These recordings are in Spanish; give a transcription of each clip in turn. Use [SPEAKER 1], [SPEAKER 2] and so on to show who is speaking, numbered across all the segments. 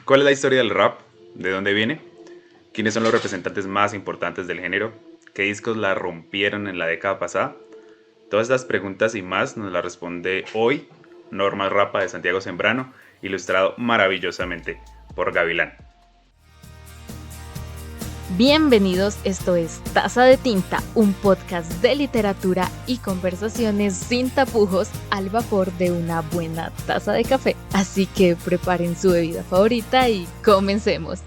[SPEAKER 1] ¿Cuál es la historia del rap? ¿De dónde viene? ¿Quiénes son los representantes más importantes del género? ¿Qué discos la rompieron en la década pasada? Todas estas preguntas y más nos las responde hoy Normas Rapa de Santiago Sembrano, ilustrado maravillosamente por Gavilán.
[SPEAKER 2] Bienvenidos, esto es Taza de Tinta, un podcast de literatura y conversaciones sin tapujos al vapor de una buena taza de café. Así que preparen su bebida favorita y comencemos.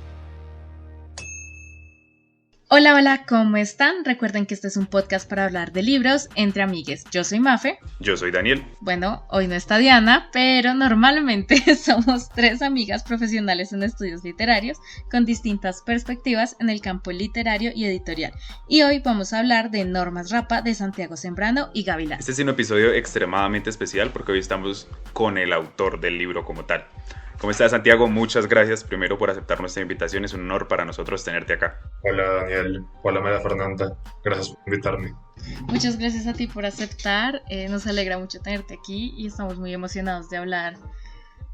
[SPEAKER 2] Hola, hola, ¿cómo están? Recuerden que este es un podcast para hablar de libros entre amigues. Yo soy Mafe.
[SPEAKER 1] Yo soy Daniel.
[SPEAKER 2] Bueno, hoy no está Diana, pero normalmente somos tres amigas profesionales en estudios literarios con distintas perspectivas en el campo literario y editorial. Y hoy vamos a hablar de Normas Rapa de Santiago Sembrano y Gavilán.
[SPEAKER 1] Este es un episodio extremadamente especial porque hoy estamos con el autor del libro como tal. ¿Cómo estás, Santiago? Muchas gracias primero por aceptar nuestra invitación. Es un honor para nosotros tenerte acá.
[SPEAKER 3] Hola, Daniel. Hola, María Fernanda. Gracias por invitarme.
[SPEAKER 2] Muchas gracias a ti por aceptar. Nos alegra mucho tenerte aquí y estamos muy emocionados de hablar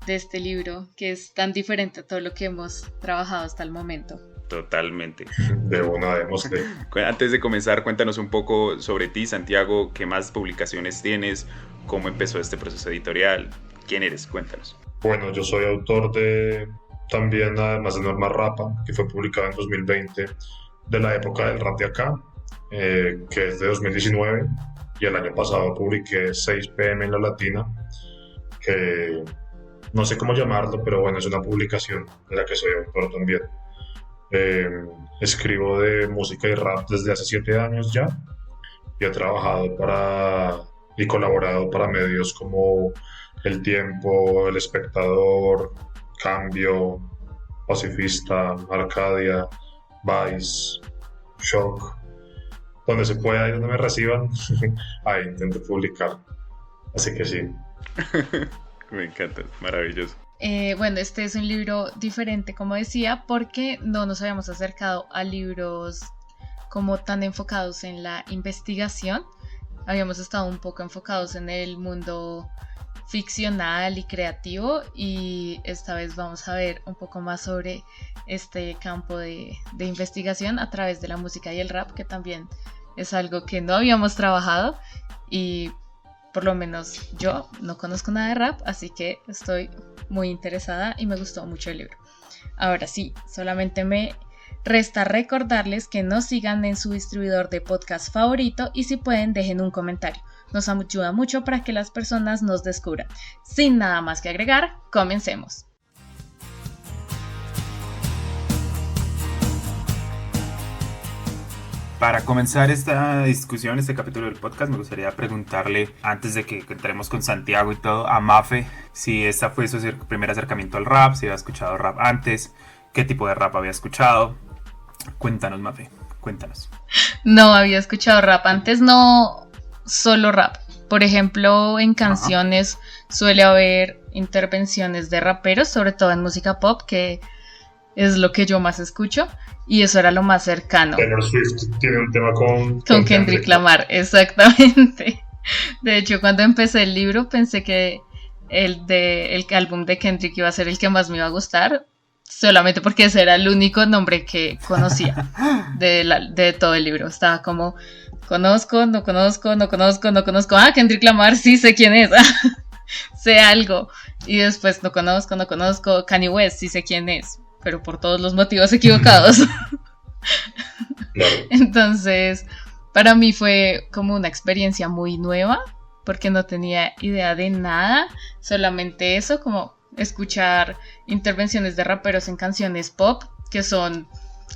[SPEAKER 2] de este libro que es tan diferente a todo lo que hemos trabajado hasta el momento.
[SPEAKER 1] Totalmente.
[SPEAKER 3] De una, démosle.
[SPEAKER 1] Antes de comenzar, cuéntanos un poco sobre ti, Santiago. ¿Qué más publicaciones tienes? ¿Cómo empezó este proceso editorial? ¿Quién eres? Cuéntanos.
[SPEAKER 3] Bueno, yo soy autor también, además de Normas Rapa, que fue publicado en 2020, de la época del rap de acá, que es de 2019, y el año pasado publiqué 6 PM en La Latina, que no sé cómo llamarlo, pero bueno, es una publicación de la que soy autor también. Escribo de música y rap desde hace 7 años ya, y he trabajado y colaborado para medios como El Tiempo, El Espectador, Cambio, Pacifista, Arcadia, Vice, Shock. Donde se pueda y donde me reciban, ahí intento publicar. Así que sí.
[SPEAKER 1] Me encanta, maravilloso.
[SPEAKER 2] Bueno, este es un libro diferente, como decía, porque no nos habíamos acercado a libros como tan enfocados en la investigación. Habíamos estado un poco enfocados en el mundo ficcional y creativo, y esta vez vamos a ver un poco más sobre este campo de investigación a través de la música y el rap, que también es algo que no habíamos trabajado y por lo menos yo no conozco nada de rap, así que estoy muy interesada y me gustó mucho el libro. Ahora sí, solamente me resta recordarles que nos sigan en su distribuidor de podcast favorito y si pueden dejen un comentario. Nos ayuda mucho para que las personas nos descubran. Sin nada más que agregar, comencemos.
[SPEAKER 1] Para comenzar esta discusión, este capítulo del podcast, me gustaría preguntarle, antes de que entremos con Santiago y todo, a Mafe, si esta fue su primer acercamiento al rap, si había escuchado rap antes, qué tipo de rap había escuchado. Cuéntanos, Mafe, cuéntanos.
[SPEAKER 2] No había escuchado rap antes, no solo rap. Por ejemplo, en canciones suele haber intervenciones de raperos, sobre todo en música pop, que es lo que yo más escucho, y eso era lo más cercano.
[SPEAKER 3] Taylor Swift tiene un tema con
[SPEAKER 2] Kendrick Lamar, exactamente. De hecho, cuando empecé el libro pensé que el álbum de Kendrick iba a ser el que más me iba a gustar, solamente porque ese era el único nombre que conocía de todo el libro. Estaba como, conozco, no conozco. Ah, Kendrick Lamar, sí sé quién es. Sé algo. Y después no conozco. Kanye West, sí sé quién es, pero por todos los motivos equivocados. Entonces, para mí fue como una experiencia muy nueva, porque no tenía idea de nada, solamente eso, como escuchar intervenciones de raperos en canciones pop, que son,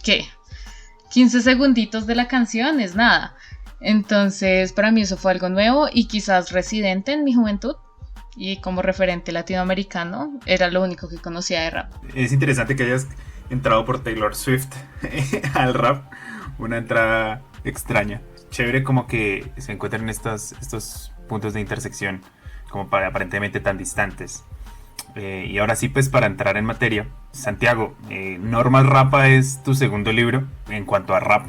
[SPEAKER 2] ¿qué? 15 segunditos de la canción, es nada. Entonces, para mí eso fue algo nuevo y quizás Residente en mi juventud, y como referente latinoamericano, era lo único que conocía de rap.
[SPEAKER 1] Es interesante que hayas entrado por Taylor Swift al rap, una entrada extraña. Chévere como que se encuentran estos puntos de intersección, como aparentemente tan distantes. Y ahora sí, pues para entrar en materia, Santiago, Normas Rapa es tu segundo libro en cuanto a rap,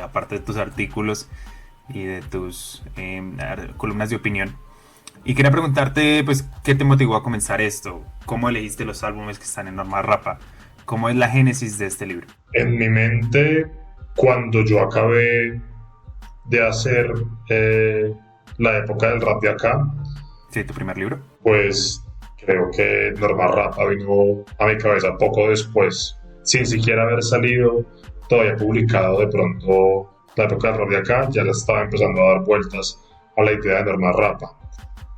[SPEAKER 1] aparte de tus artículos y de tus columnas de opinión. Y quería preguntarte, pues, ¿qué te motivó a comenzar esto? ¿Cómo elegiste los álbumes que están en Norma Rapa? ¿Cómo es la génesis de este libro?
[SPEAKER 3] En mi mente, cuando yo acabé de hacer la época del rap de acá,
[SPEAKER 1] Sí, tu primer libro.
[SPEAKER 3] pues creo que Normal Rap vino a mi cabeza poco después, sin siquiera haber salido todavía publicado. De pronto la época del rap de acá ya le estaba empezando a dar vueltas a la idea de Normal Rap.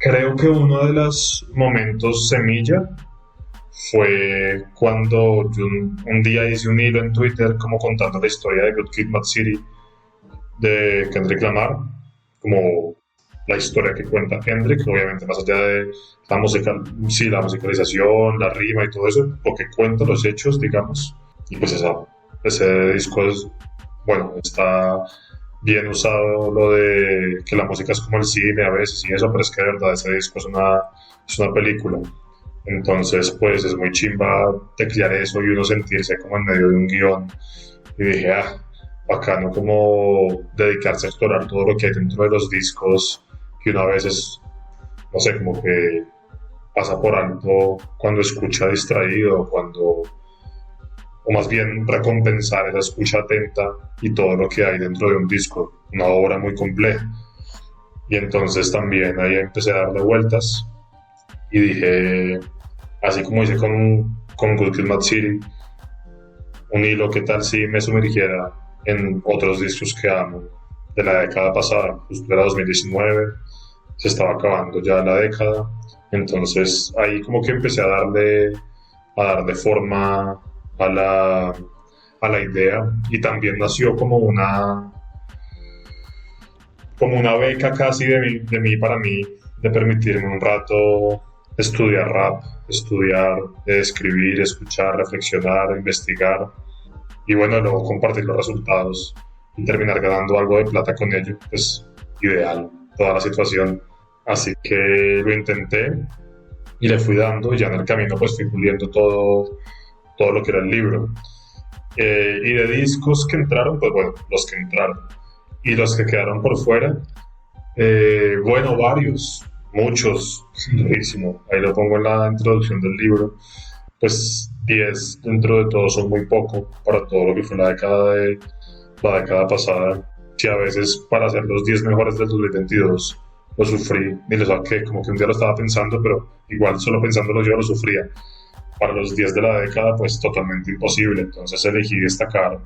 [SPEAKER 3] Creo que uno de los momentos semilla fue cuando yo un día hice un hilo en Twitter como contando la historia de Good Kid, Mad City de Kendrick Lamar, como la historia que cuenta Kendrick, obviamente más allá de la música, sí, la musicalización, la rima y todo eso, lo que cuenta los hechos, digamos. Y pues ese disco es, bueno, está bien usado lo de que la música es como el cine a veces y eso, pero es que de verdad ese disco es una película. Entonces, pues es muy chimba teclear eso y uno sentirse como en medio de un guión. Y dije, bacano como dedicarse a explorar todo lo que hay dentro de los discos que uno a veces, no sé, como que pasa por alto cuando escucha distraído, o más bien recompensar esa escucha atenta y todo lo que hay dentro de un disco, una obra muy compleja. Y entonces también ahí empecé a darle vueltas y dije, así como hice con Good Kid, Mad City, un hilo, ¿qué tal si me sumergiera en otros discos que amo de la década pasada? Justo era 2019, se estaba acabando ya la década, entonces ahí como que empecé a darle forma a la idea, y también nació como una beca casi de mí para mí, de permitirme un rato estudiar rap, estudiar, escribir, escuchar, reflexionar, investigar y bueno, luego compartir los resultados y terminar ganando algo de plata con ello, pues ideal toda la situación. Así que lo intenté y le fui dando, y ya en el camino pues fui puliendo todo lo que era el libro. Y de discos que entraron, pues bueno, los que entraron. Y los que quedaron por fuera, bueno, varios, muchos, rarísimo. Ahí lo pongo en la introducción del libro. Pues 10 dentro de todo son muy poco para todo lo que fue la década pasada. Que a veces para hacer los 10 mejores del 2022 lo sufrí y lo saqué, como que un día lo estaba pensando, pero igual solo pensándolo yo lo sufría. Para los 10 de la década, pues totalmente imposible. Entonces elegí destacar.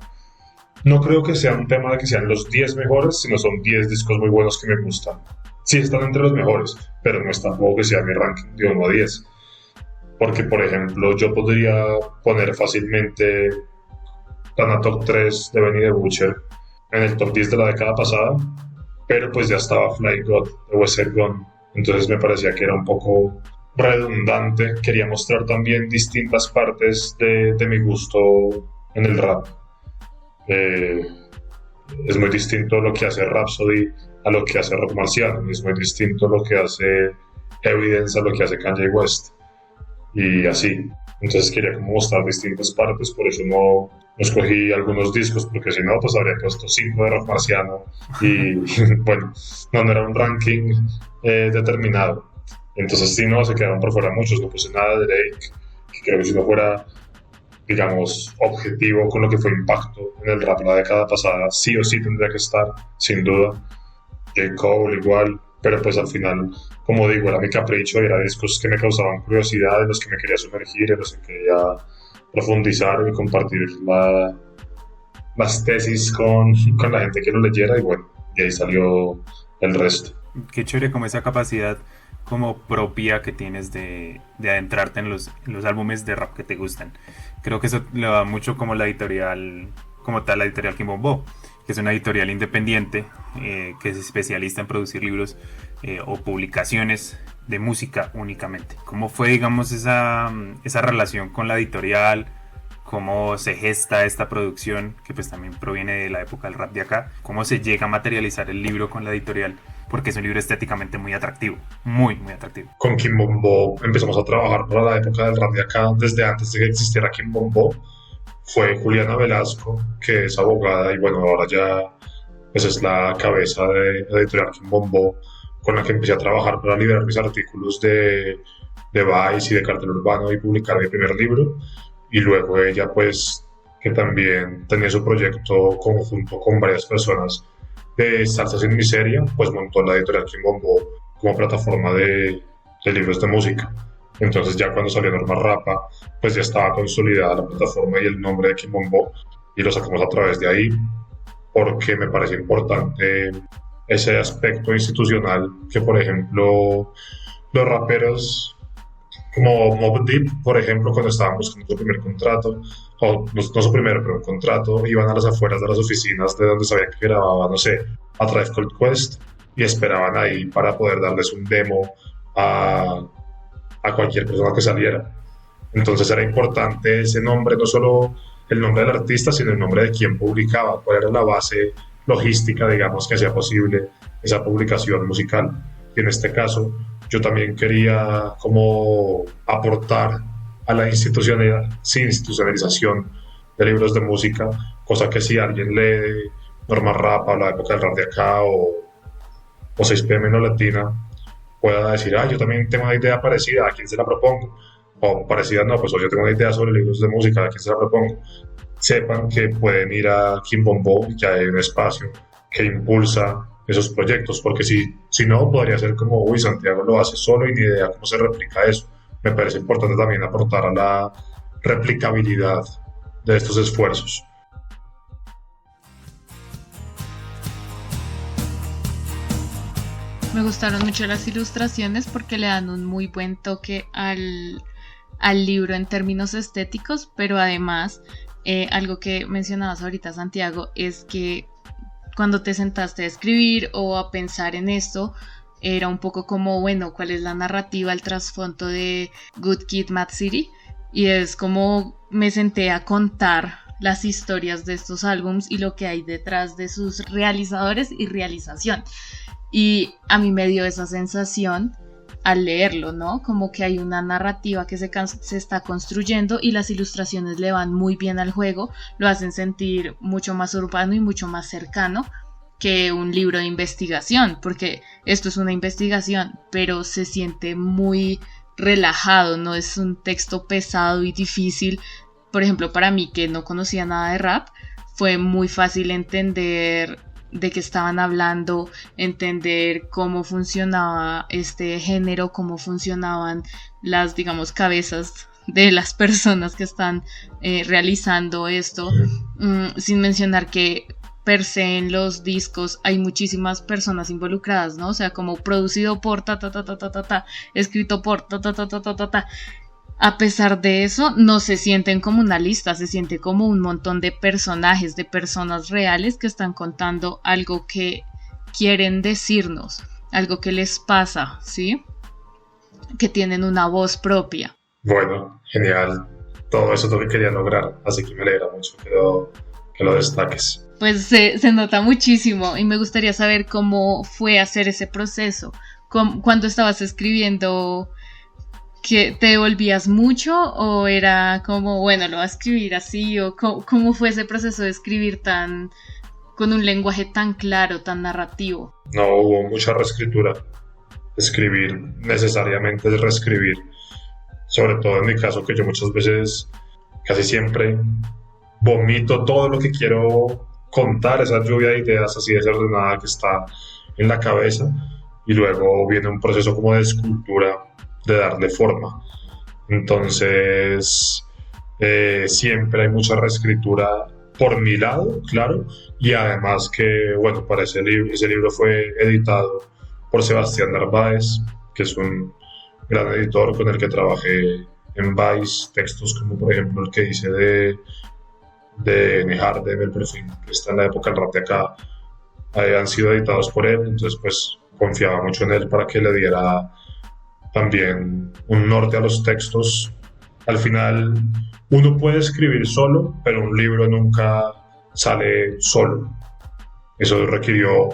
[SPEAKER 3] No creo que sea un tema de que sean los 10 mejores, sino son 10 discos muy buenos que me gustan. Sí están entre los mejores, pero no es tampoco que sea mi ranking de 1 a 10. Porque, por ejemplo, yo podría poner fácilmente Tana Top 3 de Benny the Butcher en el top 10 de la década pasada, pero pues ya estaba Fly God de Westside Gunn. Entonces me parecía que era un poco redundante. Quería mostrar también distintas partes de mi gusto en el rap. Es muy distinto lo que hace Rhapsody a lo que hace Rock Marciano, es muy distinto lo que hace Evidence a lo que hace Kanye West, y así. Entonces quería como mostrar distintas partes, por eso no escogí algunos discos, porque si no, pues habría puesto 5 de Rock Marciano y bueno, no era un ranking determinado. Entonces sí, no, se quedaron por fuera muchos, no puse nada de Drake, que creo que si no fuera, digamos, objetivo con lo que fue impacto en el rap la década pasada, sí o sí tendría que estar, sin duda. J. Cole igual, pero pues al final, como digo, era mi capricho, era discos que me causaban curiosidad, en los que me quería sumergir, en los que quería profundizar y compartir las tesis con la gente que lo leyera, y bueno, y ahí salió el resto.
[SPEAKER 1] Qué chévere como esa capacidad como propia que tienes de adentrarte en los álbumes de rap que te gustan. Creo que eso le da mucho como la editorial, como tal la editorial King Von Bo, que es una editorial independiente que es especialista en producir libros o publicaciones de música únicamente. ¿Cómo fue, digamos, esa relación con la editorial? ¿Cómo se gesta esta producción, que pues también proviene de la época del rap de acá? ¿Cómo se llega a materializar el libro con la editorial? Porque es un libro estéticamente muy atractivo, muy, muy atractivo.
[SPEAKER 3] Con King Von Bo empezamos a trabajar para la época del rap de acá, desde antes de que existiera King Von Bo. Fue Juliana Velasco, que es abogada y bueno, ahora ya pues es la cabeza de la editorial King Von Bo. con la que empecé a trabajar para liberar mis artículos de Vice y de Cartel Urbano y publicar mi primer libro. Y luego ella, pues, que también tenía su proyecto conjunto con varias personas de Salsa Sin Miseria, pues montó la editorial Quimbombo como plataforma de libros de música. Entonces ya cuando salió Norma Rapa, pues ya estaba consolidada la plataforma y el nombre de Quimbombo y lo sacamos a través de ahí porque me parece importante ese aspecto institucional que, por ejemplo, los raperos como Mobb Deep, por ejemplo, cuando estaban buscando su primer contrato, o no su primero, pero un contrato, iban a las afueras de las oficinas de donde sabían que grababa, no sé, a Tribe Called Quest y esperaban ahí para poder darles un demo a cualquier persona que saliera. Entonces era importante ese nombre, no solo el nombre del artista, sino el nombre de quien publicaba, cuál era la base logística, digamos, que hacía posible esa publicación musical. Y en este caso, yo también quería como aportar a la institucionalización de libros de música, cosa que si alguien lee Norma Rapa, la época del rap de acá, o 6pm no Latina, pueda decir, yo también tengo una idea parecida, ¿a quién se la propongo? O parecida, no, pues yo tengo una idea sobre libros de música, ¿a quién se la propongo? Sepan que pueden ir a Quimbombo y que hay un espacio que impulsa esos proyectos, porque si no, podría ser como, uy, Santiago lo hace solo y ni idea cómo se replica eso. Me parece importante también aportar a la replicabilidad de estos esfuerzos.
[SPEAKER 2] Me gustaron mucho las ilustraciones porque le dan un muy buen toque al libro en términos estéticos, pero además, algo que mencionabas ahorita, Santiago, es que cuando te sentaste a escribir o a pensar en esto, era un poco como, bueno, ¿cuál es la narrativa, el trasfondo de Good Kid, Mad City? Y es como me senté a contar las historias de estos álbums y lo que hay detrás de sus realizadores y realización. Y a mí me dio esa sensación al leerlo, ¿no? Como que hay una narrativa que se está construyendo y las ilustraciones le van muy bien al juego, lo hacen sentir mucho más urbano y mucho más cercano que un libro de investigación, porque esto es una investigación, pero se siente muy relajado, no es un texto pesado y difícil. Por ejemplo, para mí, que no conocía nada de rap, fue muy fácil entender de qué estaban hablando, entender cómo funcionaba este género, cómo funcionaban las, digamos, cabezas de las personas que están realizando esto, sin mencionar que per se en los discos hay muchísimas personas involucradas, ¿no? O sea, como producido por escrito por A pesar de eso, no se sienten como una lista, se siente como un montón de personajes, de personas reales que están contando algo que quieren decirnos, algo que les pasa, ¿sí? Que tienen una voz propia.
[SPEAKER 3] Bueno, genial. Todo eso es lo que quería lograr, así que me alegra mucho que lo destaques.
[SPEAKER 2] Pues se nota muchísimo y me gustaría saber cómo fue hacer ese proceso. Cuando estabas escribiendo, ¿que te devolvías mucho o era como, bueno, lo voy a escribir así? ¿O cómo fue ese proceso de escribir con un lenguaje tan claro, tan narrativo?
[SPEAKER 3] No hubo mucha reescritura. Escribir necesariamente es reescribir. Sobre todo en mi caso, que yo muchas veces, casi siempre, vomito todo lo que quiero contar, esa lluvia de ideas así desordenada que está en la cabeza, y luego viene un proceso como de escultura, de darle forma. Entonces siempre hay mucha reescritura por mi lado, claro, y además que, bueno, para ese libro fue editado por Sebastián Narváez, que es un gran editor con el que trabajé en Vice, textos como por ejemplo el que hice de Nejar de Mel Perfil, que está en la época del rap de acá, han sido editados por él, entonces pues confiaba mucho en él para que le diera también un norte a los textos. Al final uno puede escribir solo, pero un libro nunca sale solo. Eso requirió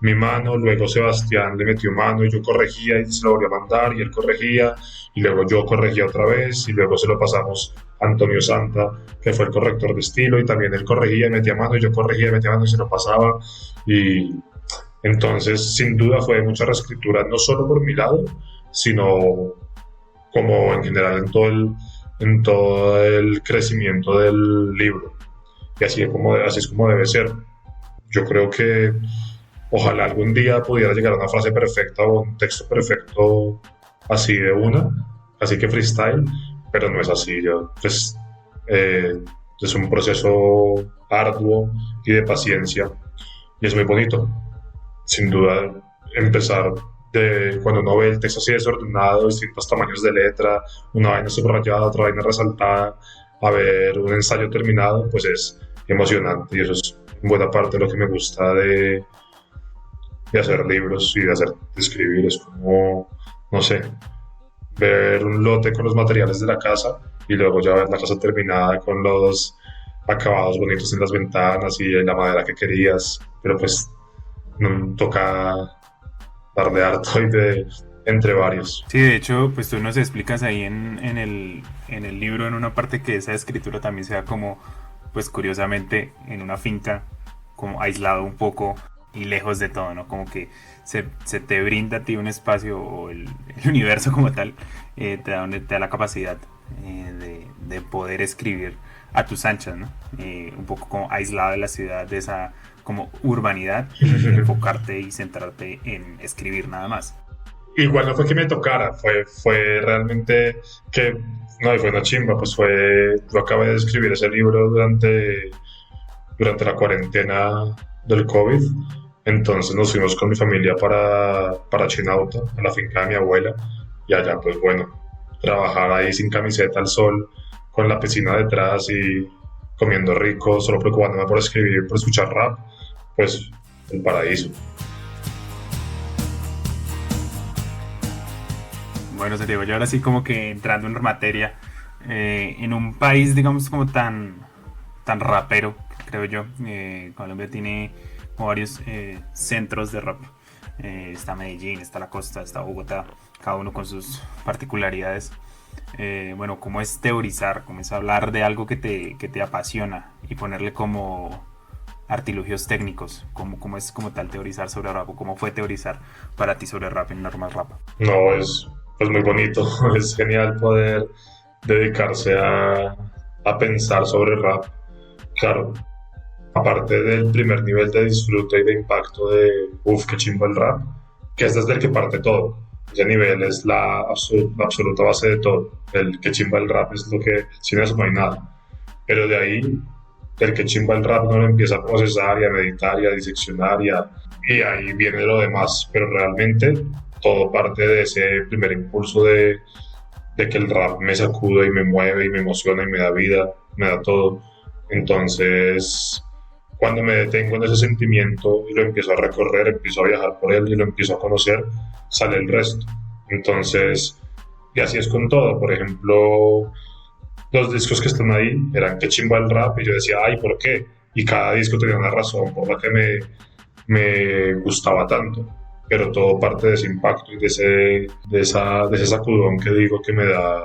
[SPEAKER 3] mi mano, luego Sebastián le metió mano y yo corregía y se lo volvía a mandar y él corregía y luego yo corregía otra vez y luego se lo pasamos a Antonio Santa, que fue el corrector de estilo, y también él corregía y metía mano y yo corregía y metía mano y se lo pasaba, y Entonces, sin duda fue mucha reescritura, no solo por mi lado, sino como en general en todo el crecimiento del libro. Y así es como debe ser. Yo creo que ojalá algún día pudiera llegar a una frase perfecta o un texto perfecto así de una, así que freestyle, pero no es así. Pues, eh, es un proceso arduo y de paciencia y es muy bonito. Sin duda, empezar de cuando uno ve el texto así desordenado, distintos tamaños de letra, una vaina subrayada, otra vaina resaltada, a ver un ensayo terminado, pues es emocionante y eso es en buena parte lo que me gusta de hacer libros y de escribir. Es como, no sé, ver un lote con los materiales de la casa y luego ya ver la casa terminada con los acabados bonitos en las ventanas y en la madera que querías, pero pues toca dar de harto y de entre varios.
[SPEAKER 1] Sí, de hecho, pues tú nos explicas ahí en el libro, en una parte, que esa escritura también sea como, pues curiosamente, en una finca, como aislado un poco y lejos de todo, ¿no? Como que se te brinda a ti un espacio, o el universo como tal, te da la capacidad de poder escribir a tus anchas, ¿no? Un poco como aislado de la ciudad, de esa como urbanidad, y enfocarte y centrarte en escribir nada más.
[SPEAKER 3] Igual no fue que me tocara, fue realmente que, no, y fue una chimba, pues yo acabé de escribir ese libro durante la cuarentena del COVID, entonces nos fuimos con mi familia para Chinauta, a la finca de mi abuela, y allá pues bueno, trabajar ahí sin camiseta al sol, con la piscina detrás y comiendo rico, solo preocupándome por escribir, por escuchar rap, pues el paraíso.
[SPEAKER 1] Bueno, Santiago, yo ahora sí como que entrando en materia, en un país, digamos, como tan rapero, creo yo. Colombia tiene como varios centros de rap. Está Medellín, está la costa, está Bogotá, cada uno con sus particularidades. Bueno, ¿cómo es teorizar? ¿Cómo es hablar de algo que te apasiona y ponerle como artilugios técnicos? ¿Cómo es como tal teorizar sobre rap? ¿O cómo fue teorizar para ti sobre rap en Normal Rap?
[SPEAKER 3] No, es pues muy bonito, es genial poder dedicarse a pensar sobre rap. Claro, aparte del primer nivel de disfrute y de impacto de, uff, qué chimba el rap, que es desde el que parte todo. Ese nivel es la absoluta base de todo. El que chimba el rap es lo que, sin eso no hay nada. Pero de ahí, el que chimba el rap no lo empieza a procesar y a meditar y a diseccionar y ahí viene lo demás. Pero realmente todo parte de ese primer impulso de que el rap me sacuda y me mueve y me emociona y me da vida, me da todo. Entonces, cuando me detengo en ese sentimiento y lo empiezo a recorrer, empiezo a viajar por él y lo empiezo a conocer, sale el resto. Entonces, y así es con todo. Por ejemplo, los discos que están ahí eran que chimba el rap y yo decía, ay, ¿por qué? Y cada disco tenía una razón por la que me gustaba tanto. Pero todo parte de ese impacto y de ese sacudón que digo que me da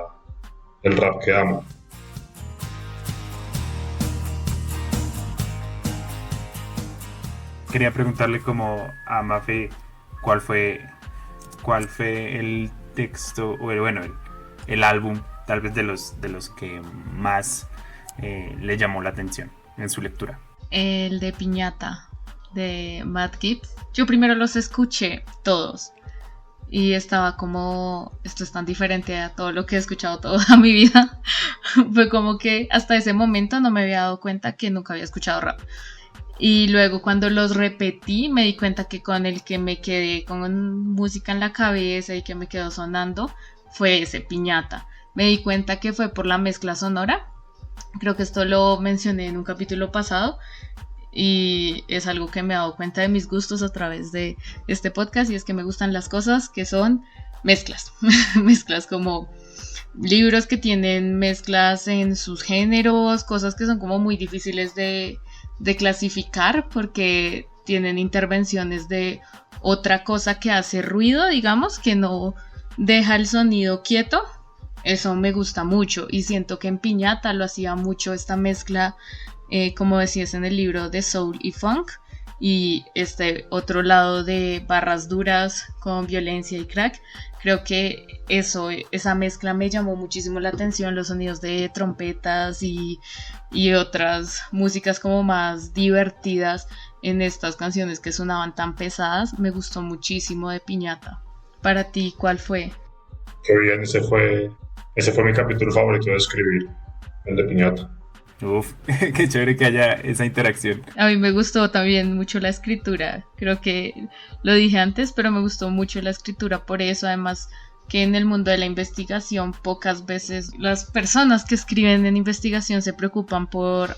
[SPEAKER 3] el rap que amo.
[SPEAKER 1] Quería preguntarle como a Mafe cuál fue, cuál fue el texto, o bueno, el álbum tal vez de los que más le llamó la atención en su lectura.
[SPEAKER 2] El de Piñata, de Matt Gibbs. Yo primero los escuché todos y estaba como, esto es tan diferente a todo lo que he escuchado toda mi vida. Fue como que hasta ese momento no me había dado cuenta que nunca había escuchado rap. Y luego cuando los repetí me di cuenta que con el que me quedé con música en la cabeza y que me quedó sonando fue ese, Piñata. Me di cuenta que fue por la mezcla sonora. Creo que esto lo mencioné en un capítulo pasado y es algo que me he dado cuenta de mis gustos a través de este podcast, y es que me gustan las cosas que son mezclas. Mezclas como libros que tienen mezclas en sus géneros, cosas que son como muy difíciles de clasificar porque tienen intervenciones de otra cosa que hace ruido, digamos, que no deja el sonido quieto. Eso me gusta mucho y siento que en Piñata lo hacía mucho esta mezcla, como decías en el libro, de soul y funk, y este otro lado de barras duras con violencia y crack. Creo que esa mezcla me llamó muchísimo la atención, los sonidos de trompetas y otras músicas como más divertidas en estas canciones que sonaban tan pesadas. Me gustó muchísimo de Piñata. Para ti, ¿cuál fue?
[SPEAKER 3] Qué bien, ese fue mi capítulo favorito de escribir, el de Piñata.
[SPEAKER 1] Uf, qué chévere que haya esa interacción.
[SPEAKER 2] A mí me gustó también mucho la escritura. Creo que lo dije antes, pero me gustó mucho la escritura por eso. Además, que en el mundo de la investigación pocas veces las personas que escriben en investigación se preocupan por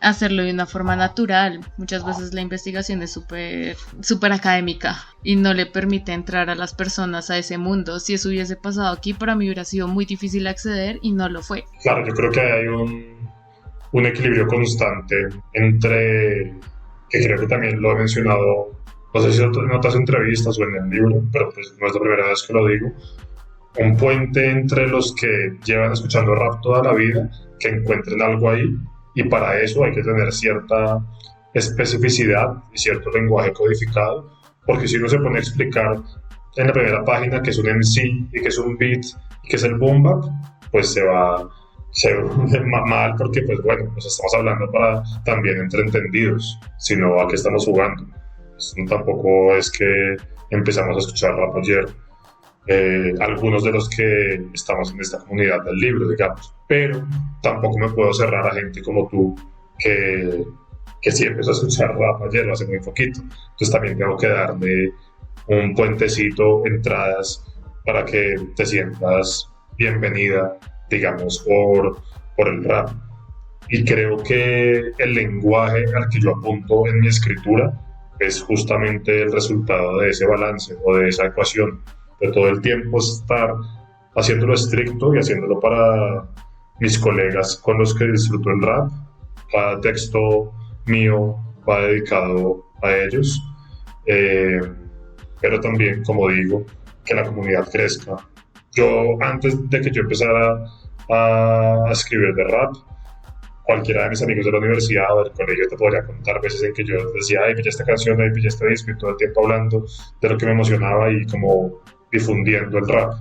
[SPEAKER 2] hacerlo de una forma natural. Muchas veces la investigación es súper académica y no le permite entrar a las personas a ese mundo. Si eso hubiese pasado aquí, para mí hubiera sido muy difícil acceder y no lo fue.
[SPEAKER 3] Claro, yo creo que hay un equilibrio constante entre, que creo que también lo he mencionado, no sé si en otras entrevistas o en el libro, pero pues no es la primera vez que lo digo, un puente entre los que llevan escuchando rap toda la vida, que encuentren algo ahí, y para eso hay que tener cierta especificidad y cierto lenguaje codificado, porque si uno se pone a explicar en la primera página que es un MC y que es un beat y que es el boom bap, pues se va mal, porque pues bueno, pues estamos hablando para también entre entendidos, sino a qué estamos jugando. Pues, tampoco es que empezamos a escuchar rap ayer, algunos de los que estamos en esta comunidad del libro, digamos, pero tampoco me puedo cerrar a gente como tú que sí empezó a escuchar rap ayer, lo hace muy poquito. Entonces también tengo que darle un puentecito, entradas, para que te sientas bienvenida, digamos, por el rap. Y creo que el lenguaje al que yo apunto en mi escritura es justamente el resultado de ese balance o de esa ecuación, de todo el tiempo estar haciéndolo estricto y haciéndolo para mis colegas con los que disfruto el rap. Cada texto mío va dedicado a ellos, pero también, como digo, que la comunidad crezca. Yo, antes de que yo empezara a escribir de rap, cualquiera de mis amigos de la universidad o del colegio te podría contar veces en que yo decía, ay, pillé esta canción, ay, pillé este disco, y todo el tiempo hablando de lo que me emocionaba y como difundiendo el rap.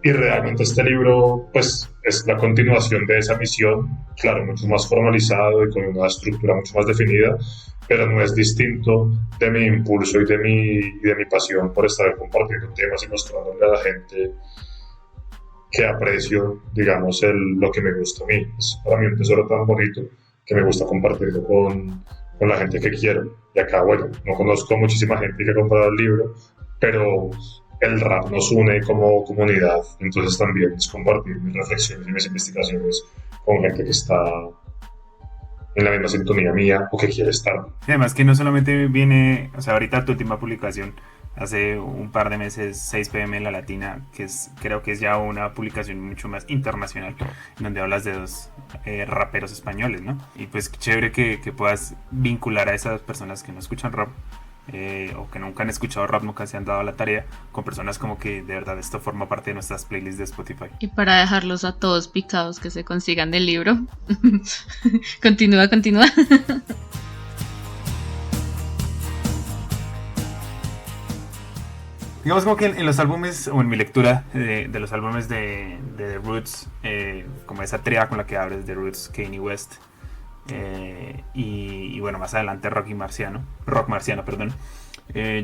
[SPEAKER 3] Y realmente este libro, pues, es la continuación de esa misión, claro, mucho más formalizado y con una estructura mucho más definida, pero no es distinto de mi impulso y de mi pasión por estar compartiendo temas y mostrándole a la gente que aprecio, digamos, lo que me gusta a mí. Es para mí un tesoro tan bonito que me gusta compartirlo con la gente que quiero. Y acá, bueno, no conozco muchísima gente que ha comprado el libro, pero el rap nos une como comunidad, entonces también es compartir mis reflexiones y mis investigaciones con gente que está en la misma sintonía mía o que quiere estar.
[SPEAKER 1] Y además que no solamente viene, o sea, ahorita tu última publicación, hace un par de meses, 6pm en La Latina, creo que es ya una publicación mucho más internacional, en donde hablas de dos raperos españoles, ¿no? Y pues chévere que puedas vincular a esas personas que no escuchan rap, o que nunca han escuchado rap, nunca se han dado la tarea, con personas como que de verdad esto forma parte de nuestras playlists de Spotify.
[SPEAKER 2] Y para dejarlos a todos picados que se consigan del libro. Continúa.
[SPEAKER 1] Digamos como que en los álbumes, o en mi lectura de los álbumes de The Roots, como esa tríada con la que abres, The Roots, Kanye West, y bueno, más adelante Rock Marciano, perdón.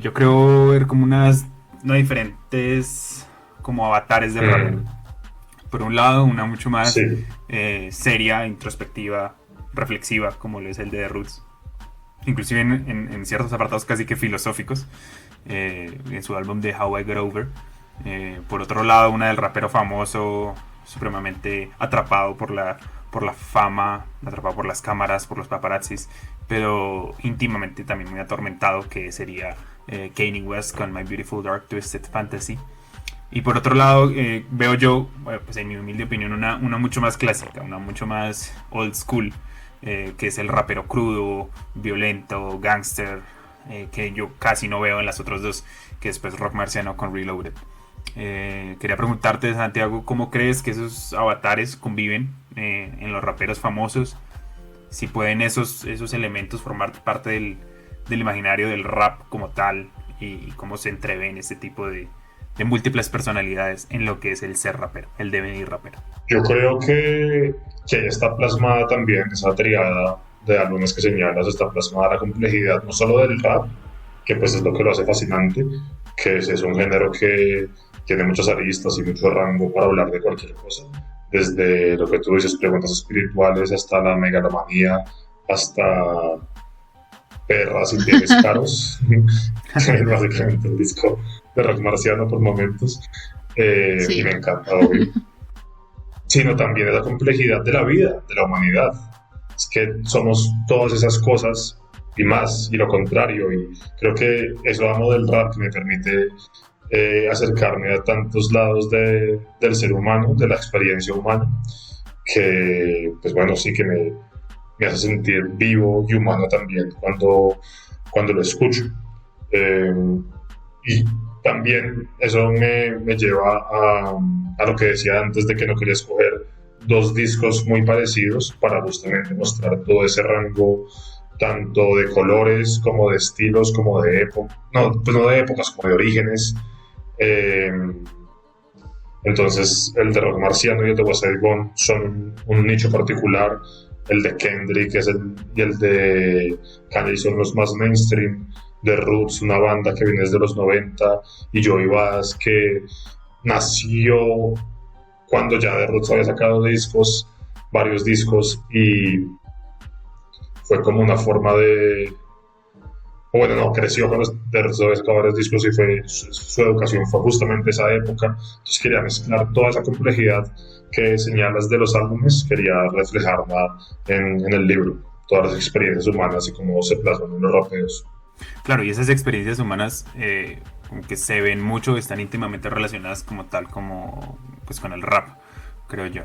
[SPEAKER 1] Yo creo ver como unas diferentes como avatares de rap. Por un lado, una mucho más seria, introspectiva, reflexiva, como lo es el de The Roots, inclusive en ciertos apartados casi que filosóficos, en su álbum de How I Got Over. Por otro lado, una del rapero famoso, supremamente atrapado por la fama, atrapado por las cámaras, por los paparazzis, pero íntimamente también muy atormentado, que sería Kanye West con My Beautiful Dark Twisted Fantasy. Y por otro lado, veo yo, pues en mi humilde opinión, una mucho más clásica, una mucho más old school, que es el rapero crudo, violento, gangster, que yo casi no veo en las otras dos, que es pues Rock Marciano con Reloaded. Quería preguntarte, Santiago, ¿cómo crees que esos avatares conviven en los raperos famosos? Si pueden esos elementos formar parte del imaginario del rap como tal y cómo se entreven este tipo de múltiples personalidades en lo que es el ser rapero, el devenir rapero.
[SPEAKER 3] Yo creo que ahí está plasmada también esa triada de álbumes que señalas, está plasmada la complejidad no solo del rap, que pues es lo que lo hace fascinante, que es un género que tiene muchas aristas y mucho rango para hablar de cualquier cosa, desde lo que tú dices, preguntas espirituales, hasta la megalomanía, hasta perras y pieles caros, básicamente el disco de rock marciano por momentos,
[SPEAKER 2] Sí.
[SPEAKER 3] y me encanta, obvio. Sino también esa complejidad de la vida, de la humanidad. Es que somos todas esas cosas y más, y lo contrario, y creo que eso amo del rap, que me permite acercarme a tantos lados del ser humano, de la experiencia humana, que pues bueno, sí que me hace sentir vivo y humano también cuando lo escucho. Eh, y también eso me lleva a lo que decía antes de que no quería escoger dos discos muy parecidos para justamente mostrar todo ese rango tanto de colores como de estilos como de épocas, no, pues no de épocas, como de orígenes. Eh, entonces el de rock marciano y el de Westside Gun son un nicho particular, el de Kendrick y el de Kanye son los más mainstream, de Roots, una banda que viene desde los 90, y Joey Badass, que nació cuando ya de Roots había sacado discos, varios discos, y fue como una forma de... O bueno, no, creció cuando de Roots había sacado varios discos y fue su educación fue justamente esa época. Entonces quería mezclar toda esa complejidad que señalas de los álbumes, quería reflejarla en el libro, todas las experiencias humanas y cómo se plasman en los rapeos.
[SPEAKER 1] Claro, y esas experiencias humanas como que se ven mucho, están íntimamente relacionadas como tal, como pues con el rap, creo yo.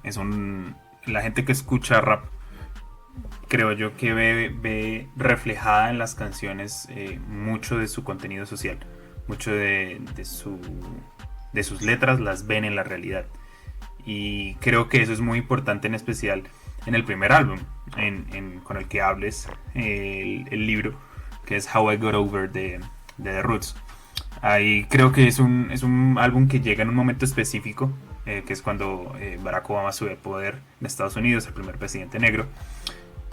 [SPEAKER 1] Es un... La gente que escucha rap, creo yo que ve reflejada en las canciones mucho de su contenido social, mucho de sus letras las ven en la realidad. Y creo que eso es muy importante, en especial en el primer álbum con el que hables el libro, que es How I Got Over de The Roots. Ahí creo que es un álbum que llega en un momento específico, que es cuando Barack Obama sube al poder en Estados Unidos, el primer presidente negro.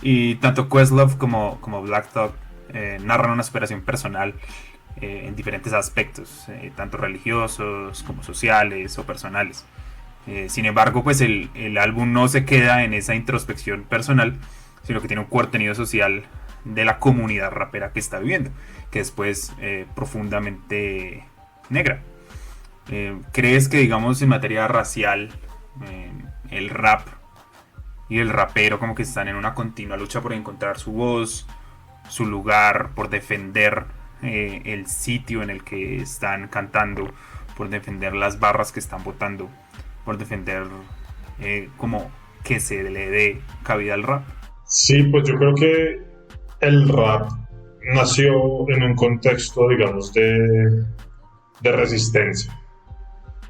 [SPEAKER 1] Y tanto Questlove como Black Thought narran una superación personal en diferentes aspectos, tanto religiosos como sociales o personales. Sin embargo, pues el álbum no se queda en esa introspección personal, sino que tiene un contenido social de la comunidad rapera que está viviendo, que es pues profundamente negra. ¿Crees que, digamos, en materia racial, el rap y el rapero como que están en una continua lucha por encontrar su voz, su lugar, por defender el sitio en el que están cantando, por defender las barras que están votando, por defender como que se le dé cabida al rap?
[SPEAKER 3] Sí, pues yo creo que el rap nació en un contexto, digamos, de resistencia.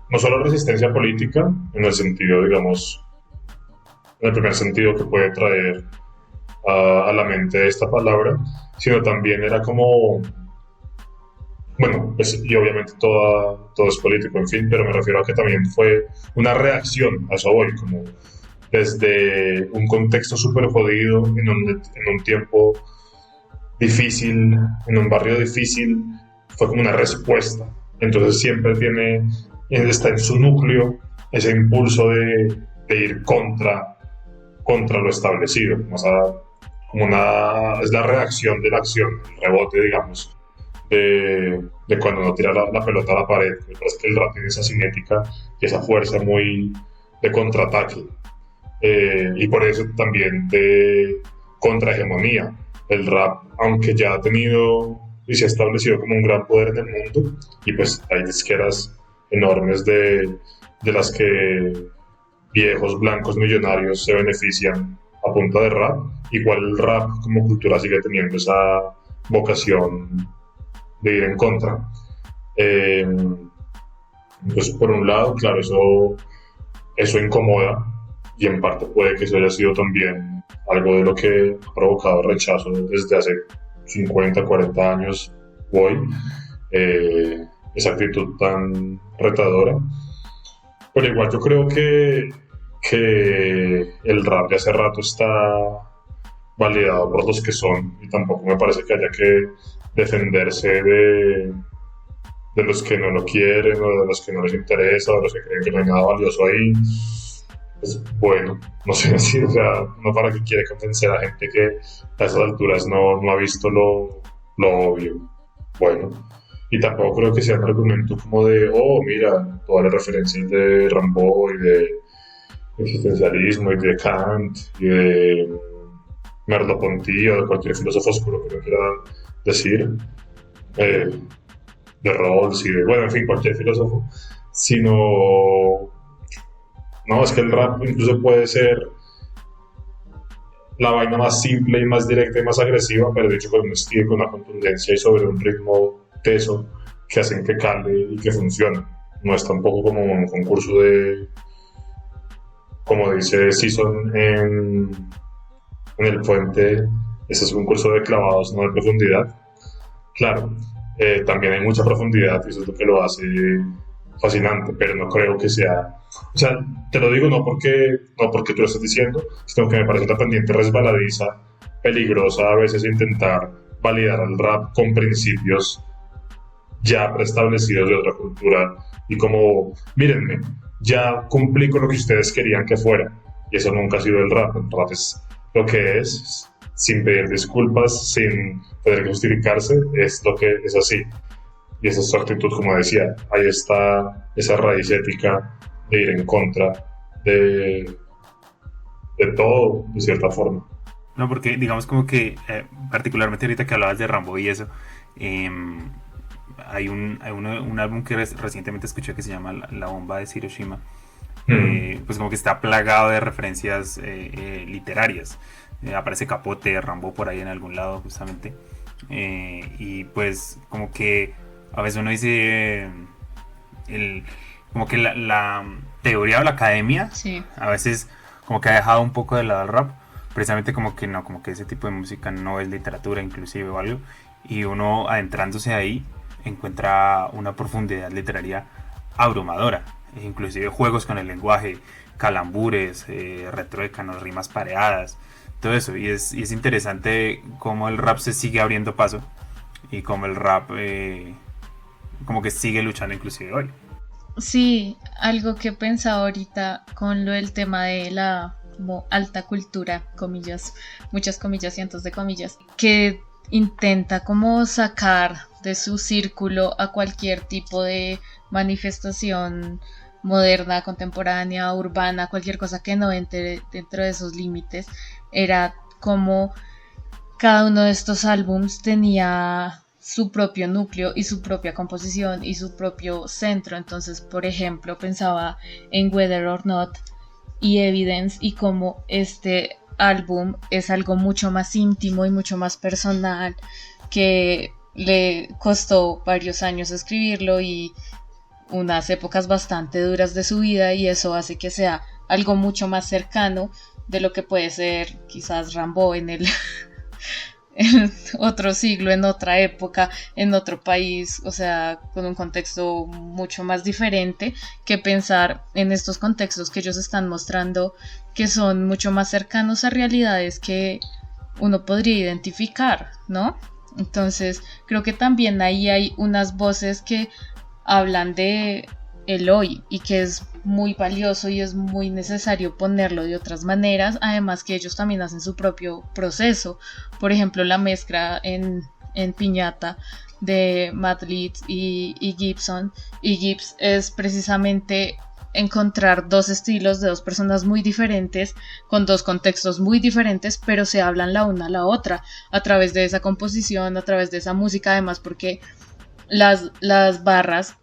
[SPEAKER 3] No solo resistencia política, en el sentido, digamos, en el primer sentido que puede traer a la mente esta palabra, sino también era como, bueno, pues, y obviamente todo es político, en fin, pero me refiero a que también fue una reacción, a eso voy, como desde un contexto súper jodido, en un tiempo difícil, en un barrio difícil, fue como una respuesta. Entonces siempre está en su núcleo ese impulso de ir contra lo establecido, es la reacción de la acción, el rebote, digamos, de cuando uno tira la pelota a la pared. Es que el rap tiene esa cinética y esa fuerza muy de contraataque, y por eso también de contrahegemonía. El rap, aunque ya ha tenido y se ha establecido como un gran poder en el mundo, y pues hay disqueras enormes de las que viejos blancos millonarios se benefician a punta de rap, igual el rap como cultura sigue teniendo esa vocación de ir en contra. Pues por un lado, claro, eso incomoda, y en parte puede que eso haya sido también algo de lo que ha provocado rechazo desde hace 50, 40 años voy, esa actitud tan retadora. Pero igual yo creo que el rap de hace rato está validado por los que son y tampoco me parece que haya que defenderse de los que no lo quieren o de los que no les interesa o de los que creen que no hay nada valioso ahí. Pues bueno, no sé si, o sea, no para que quiere convencer a gente que a esas alturas no ha visto lo obvio. Bueno, y tampoco creo que sea un argumento como de, oh, mira, todas las referencias de Rimbaud y de existencialismo y de Kant y de Merleau-Ponty o de cualquier filósofo oscuro que no quiera decir, de Rawls y de, bueno, en fin, cualquier filósofo, sino, no, es que el rap incluso puede ser la vaina más simple y más directa y más agresiva, pero dicho con un estilo, con una contundencia y sobre un ritmo teso que hacen que cale y que funcione. No es tampoco como un concurso de, como dice Season en el puente, ese es un curso de clavados, no de profundidad. Claro, también hay mucha profundidad y eso es lo que lo hace fascinante, pero no creo que sea, o sea, te lo digo no porque tú lo estés diciendo, sino que me parece una pendiente resbaladiza, peligrosa a veces intentar validar al rap con principios ya preestablecidos de otra cultura y como, mírenme, ya cumplí con lo que ustedes querían que fuera y eso nunca ha sido el rap es lo que es, sin pedir disculpas, sin tener que justificarse, es lo que es así. Y esa es su actitud, como decía, ahí está esa raíz ética de ir en contra de todo, de cierta forma.
[SPEAKER 1] No, porque digamos como que, particularmente ahorita que hablabas de Rambo y eso, hay un álbum que recientemente escuché que se llama La bomba de Hiroshima. Pues como que está plagado de referencias literarias. Aparece Capote, Rambo por ahí en algún lado justamente. Y pues como que a veces uno dice como que la teoría o la academia
[SPEAKER 2] Sí.
[SPEAKER 1] a veces como que ha dejado un poco de lado el rap, precisamente como que no, como que ese tipo de música no es literatura inclusive o algo, y uno adentrándose ahí encuentra una profundidad literaria abrumadora, inclusive juegos con el lenguaje, calambures, retruécanos, rimas pareadas, todo eso, y es interesante cómo el rap se sigue abriendo paso y cómo el rap como que sigue luchando inclusive hoy.
[SPEAKER 2] Sí, algo que he pensado ahorita con lo del tema de la como alta cultura, comillas, muchas comillas, cientos de comillas, que intenta como sacar de su círculo a cualquier tipo de manifestación moderna, contemporánea, urbana, cualquier cosa que no entre dentro de esos límites, era como cada uno de estos álbums tenía su propio núcleo y su propia composición y su propio centro. Entonces, por ejemplo, pensaba en Whether or Not y Evidence y cómo este álbum es algo mucho más íntimo y mucho más personal, que le costó varios años escribirlo y unas épocas bastante duras de su vida, y eso hace que sea algo mucho más cercano de lo que puede ser quizás Rimbaud en otro siglo, en otra época, en otro país, o sea, con un contexto mucho más diferente, que pensar en estos contextos que ellos están mostrando, que son mucho más cercanos a realidades que uno podría identificar, ¿no? Entonces, creo que también ahí hay unas voces que hablan de el hoy y que es muy valioso y es muy necesario ponerlo de otras maneras, además que ellos también hacen su propio proceso. Por ejemplo, la mezcla en Piñata de Matt Leeds y Gibson y Gibbs es precisamente encontrar dos estilos de dos personas muy diferentes, con dos contextos muy diferentes, pero se hablan la una a la otra a través de esa composición, a través de esa música, además porque las barras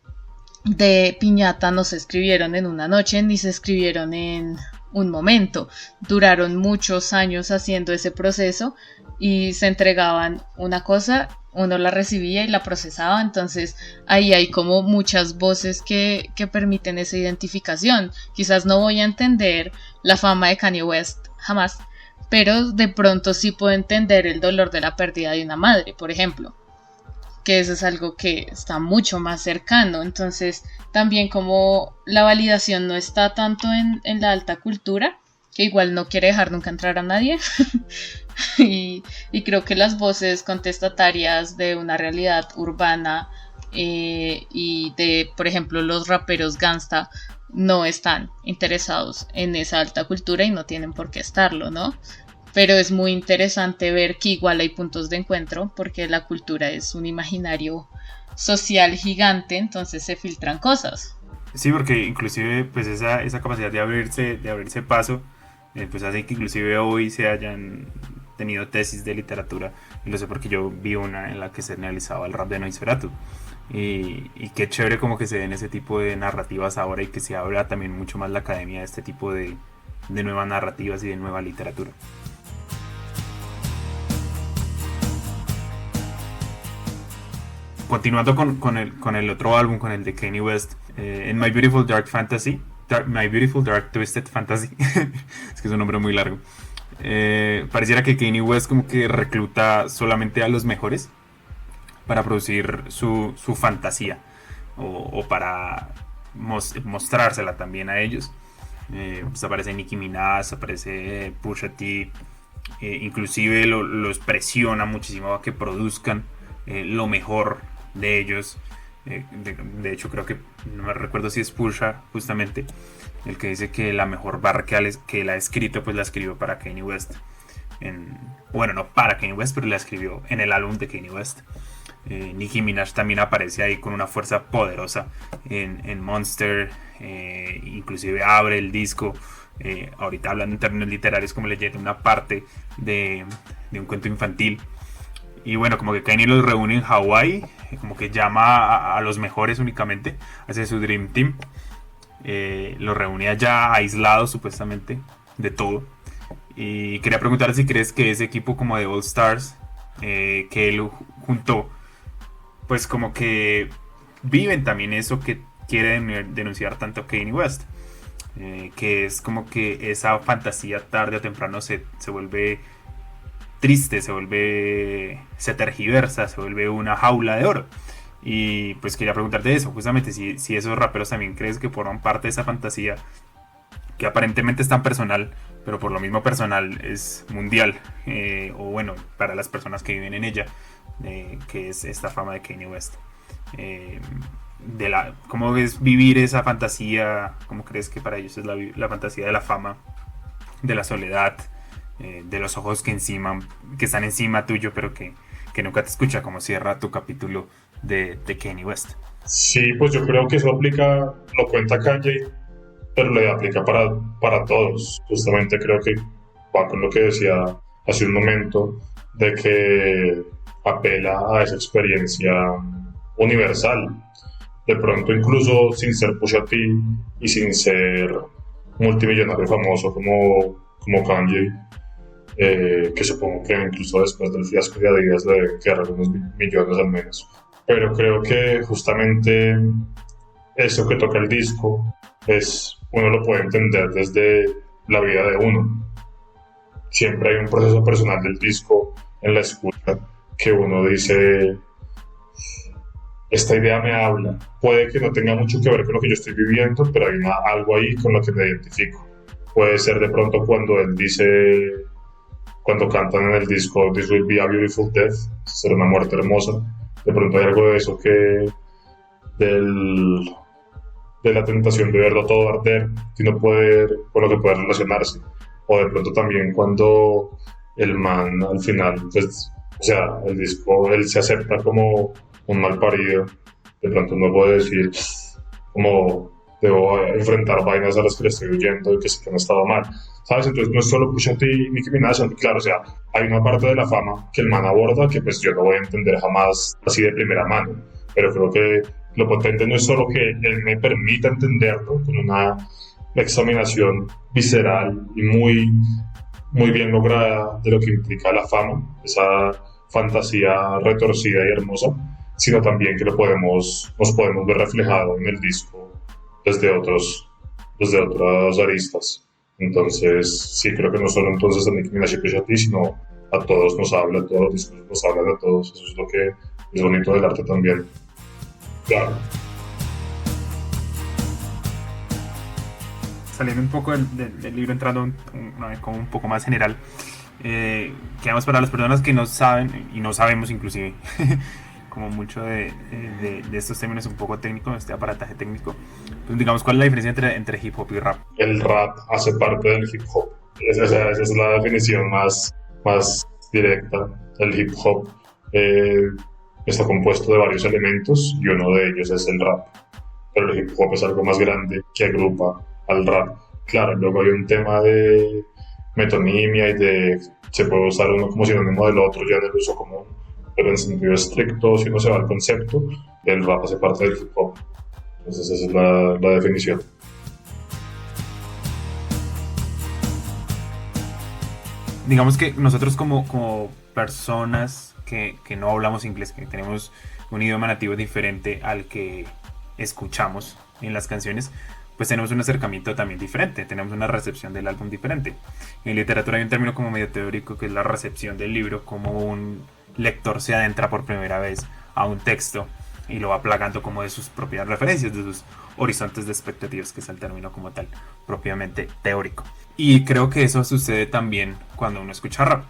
[SPEAKER 2] de Piñata no se escribieron en una noche ni se escribieron en un momento, duraron muchos años haciendo ese proceso y se entregaban una cosa, uno la recibía y la procesaba. Entonces ahí hay como muchas voces que permiten esa identificación. Quizás no voy a entender la fama de Kanye West jamás, pero de pronto sí puedo entender el dolor de la pérdida de una madre, por ejemplo, que eso es algo que está mucho más cercano. Entonces también como la validación no está tanto en la alta cultura, que igual no quiere dejar nunca entrar a nadie, y creo que las voces contestatarias de una realidad urbana y de, por ejemplo, los raperos gangsta no están interesados en esa alta cultura y no tienen por qué estarlo, ¿no? Pero es muy interesante ver que igual hay puntos de encuentro porque la cultura es un imaginario social gigante, entonces se filtran cosas.
[SPEAKER 1] Sí, porque inclusive pues esa capacidad de abrirse paso, pues hace que inclusive hoy se hayan tenido tesis de literatura, y lo sé porque yo vi una en la que se analizaba el rap de Nosferatu. Y qué chévere como que se den ese tipo de narrativas ahora y que se abra también mucho más la academia de este tipo de nuevas narrativas y de nueva literatura. Continuando con el otro álbum, con el de Kanye West, en My Beautiful Dark Fantasy, My Beautiful Dark Twisted Fantasy, es que es un nombre muy largo, pareciera que Kanye West como que recluta solamente a los mejores para producir su fantasía o para mostrársela también a ellos. Pues aparece Nicki Minaj, aparece Pusha T, inclusive los presiona muchísimo a que produzcan lo mejor de ellos. De hecho creo que no me recuerdo si es Pusha justamente el que dice que la mejor barra que él ha escrito pues la escribió para Kanye West, bueno, no para Kanye West, pero la escribió en el álbum de Kanye West. Nicki Minaj también aparece ahí con una fuerza poderosa en Monster, inclusive abre el disco, ahorita hablando en términos literarios, como leyendo una parte de un cuento infantil. Y bueno, como que Kanye los reúne en Hawái, como que llama a los mejores únicamente, hace su Dream Team, los reúne allá aislados supuestamente de todo. Y quería preguntar si crees que ese equipo como de All Stars que él juntó, pues como que viven también eso que quiere denunciar tanto Kanye West, que es como que esa fantasía tarde o temprano se vuelve triste, se tergiversa, se vuelve una jaula de oro. Y pues quería preguntarte eso, justamente si esos raperos también crees que forman parte de esa fantasía que aparentemente es tan personal, pero por lo mismo personal es mundial, o bueno, para las personas que viven en ella, que es esta fama de Kanye West. ¿Cómo es vivir esa fantasía? ¿Cómo crees que para ellos es la fantasía de la fama, de la soledad, de los ojos que están encima tuyo, pero que nunca te escucha? Como cierra tu capítulo de Kanye West.
[SPEAKER 3] Sí, pues yo creo que eso aplica, lo cuenta Kanye, pero le aplica para todos. Justamente creo que va con lo que decía hace un momento, de que apela a esa experiencia universal. De pronto, incluso sin ser Pusha T y sin ser multimillonario famoso como Kanye, que supongo que incluso después del fiasco de Adidas le deben quedar algunos millones al menos. Pero creo que justamente eso que toca el disco uno lo puede entender desde la vida de uno. Siempre hay un proceso personal del disco en la escucha que uno dice, esta idea me habla, puede que no tenga mucho que ver con lo que yo estoy viviendo, pero hay algo ahí con lo que me identifico. Puede ser de pronto cuando él dice, cuando cantan en el disco This Will Be a Beautiful Death, será una muerte hermosa, de pronto hay algo de eso de la tentación de verlo todo arder, que no puede, con lo que puede relacionarse. O de pronto también cuando el man al final, pues, o sea, el disco, él se acepta como un mal parido, de pronto uno puede decir como debo enfrentar vainas a las que le estoy huyendo y que sé que no estaba mal, ¿sabes? Entonces no es solo Pusha T y Nicki Minaj, claro, o sea, hay una parte de la fama que el man aborda que pues yo no voy a entender jamás así de primera mano, pero creo que lo potente no es solo que él me permita entenderlo con una examinación visceral y muy, muy bien lograda de lo que implica la fama, esa fantasía retorcida y hermosa, sino también que nos podemos ver reflejado en el disco desde otras aristas. Entonces, sí, creo que no solo entonces a Nicki Minaj y Pusha T, sino a todos nos habla, a todos los discursos nos hablan a todos. Eso es lo que es bonito del arte también. Claro.
[SPEAKER 1] Saliendo un poco del libro, entrando como un poco más general, quedamos para las personas que no saben, y no sabemos inclusive, como mucho de estos términos un poco técnicos, este aparataje técnico, pues digamos, ¿cuál es la diferencia entre hip hop y rap?
[SPEAKER 3] El rap hace parte del hip hop. Esa es la definición más directa. El hip hop está compuesto de varios elementos y uno de ellos es el rap. Pero el hip hop es algo más grande que agrupa al rap. Claro, luego hay un tema de metonimia y de se puede usar uno como sinónimo del otro ya en el uso común, pero en sentido estricto, si uno se va al concepto, el rap hace parte del hip hop. Entonces esa es la definición.
[SPEAKER 1] Digamos que nosotros como personas que no hablamos inglés, que tenemos un idioma nativo diferente al que escuchamos en las canciones, pues tenemos un acercamiento también diferente, tenemos una recepción del álbum diferente. En literatura hay un término como medio teórico que es la recepción del libro, como un lector se adentra por primera vez a un texto y lo va plagando como de sus propias referencias, de sus horizontes de expectativas, que es el término como tal, propiamente teórico. Y creo que eso sucede también cuando uno escucha rap,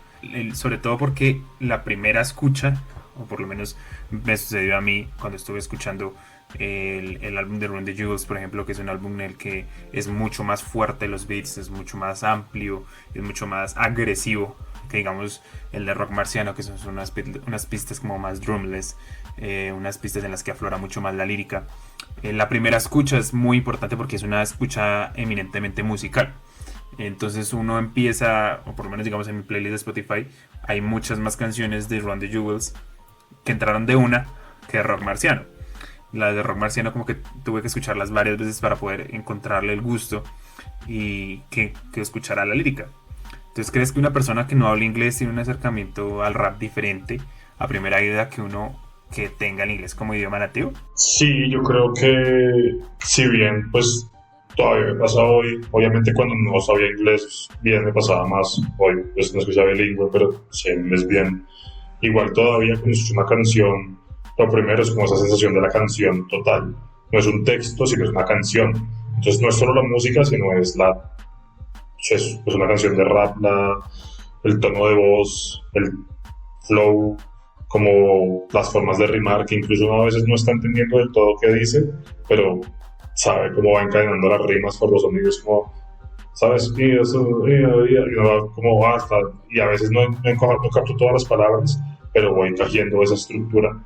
[SPEAKER 1] sobre todo porque la primera escucha, o por lo menos me sucedió a mí cuando estuve escuchando el álbum de Run the Jewels, por ejemplo, que es un álbum en el que es mucho más fuerte los beats, es mucho más amplio, es mucho más agresivo que digamos el de Rock Marciano, que son unas pistas como más drumless, unas pistas en las que aflora mucho más la lírica. La primera escucha es muy importante porque es una escucha eminentemente musical. Entonces uno empieza, o por lo menos digamos en mi playlist de Spotify, hay muchas más canciones de Run the Jewels que entraron de una que de Rock Marciano. Las de Rock Marciano como que tuve que escucharlas varias veces para poder encontrarle el gusto y que escuchara la lírica. Entonces, ¿crees que una persona que no habla inglés tiene un acercamiento al rap diferente a primera idea que uno que tenga el inglés como idioma nativo?
[SPEAKER 3] Sí, yo creo que si bien pues todavía me pasa hoy, obviamente cuando no sabía inglés bien me pasaba más, hoy pues no es que sea bilingüe, pero sé inglés bien, igual todavía cuando escucho una canción, lo primero es como esa sensación de la canción total, no es un texto sino es una canción, entonces no es solo la música sino es una canción de rap, el tono de voz, el flow, como las formas de rimar, que incluso uno a veces no está entendiendo del todo qué dice, pero sabe cómo va encadenando las rimas por los sonidos, como, ¿sabes? Y eso, y uno va como hasta, y a veces no capto todas las palabras, pero voy cogiendo esa estructura.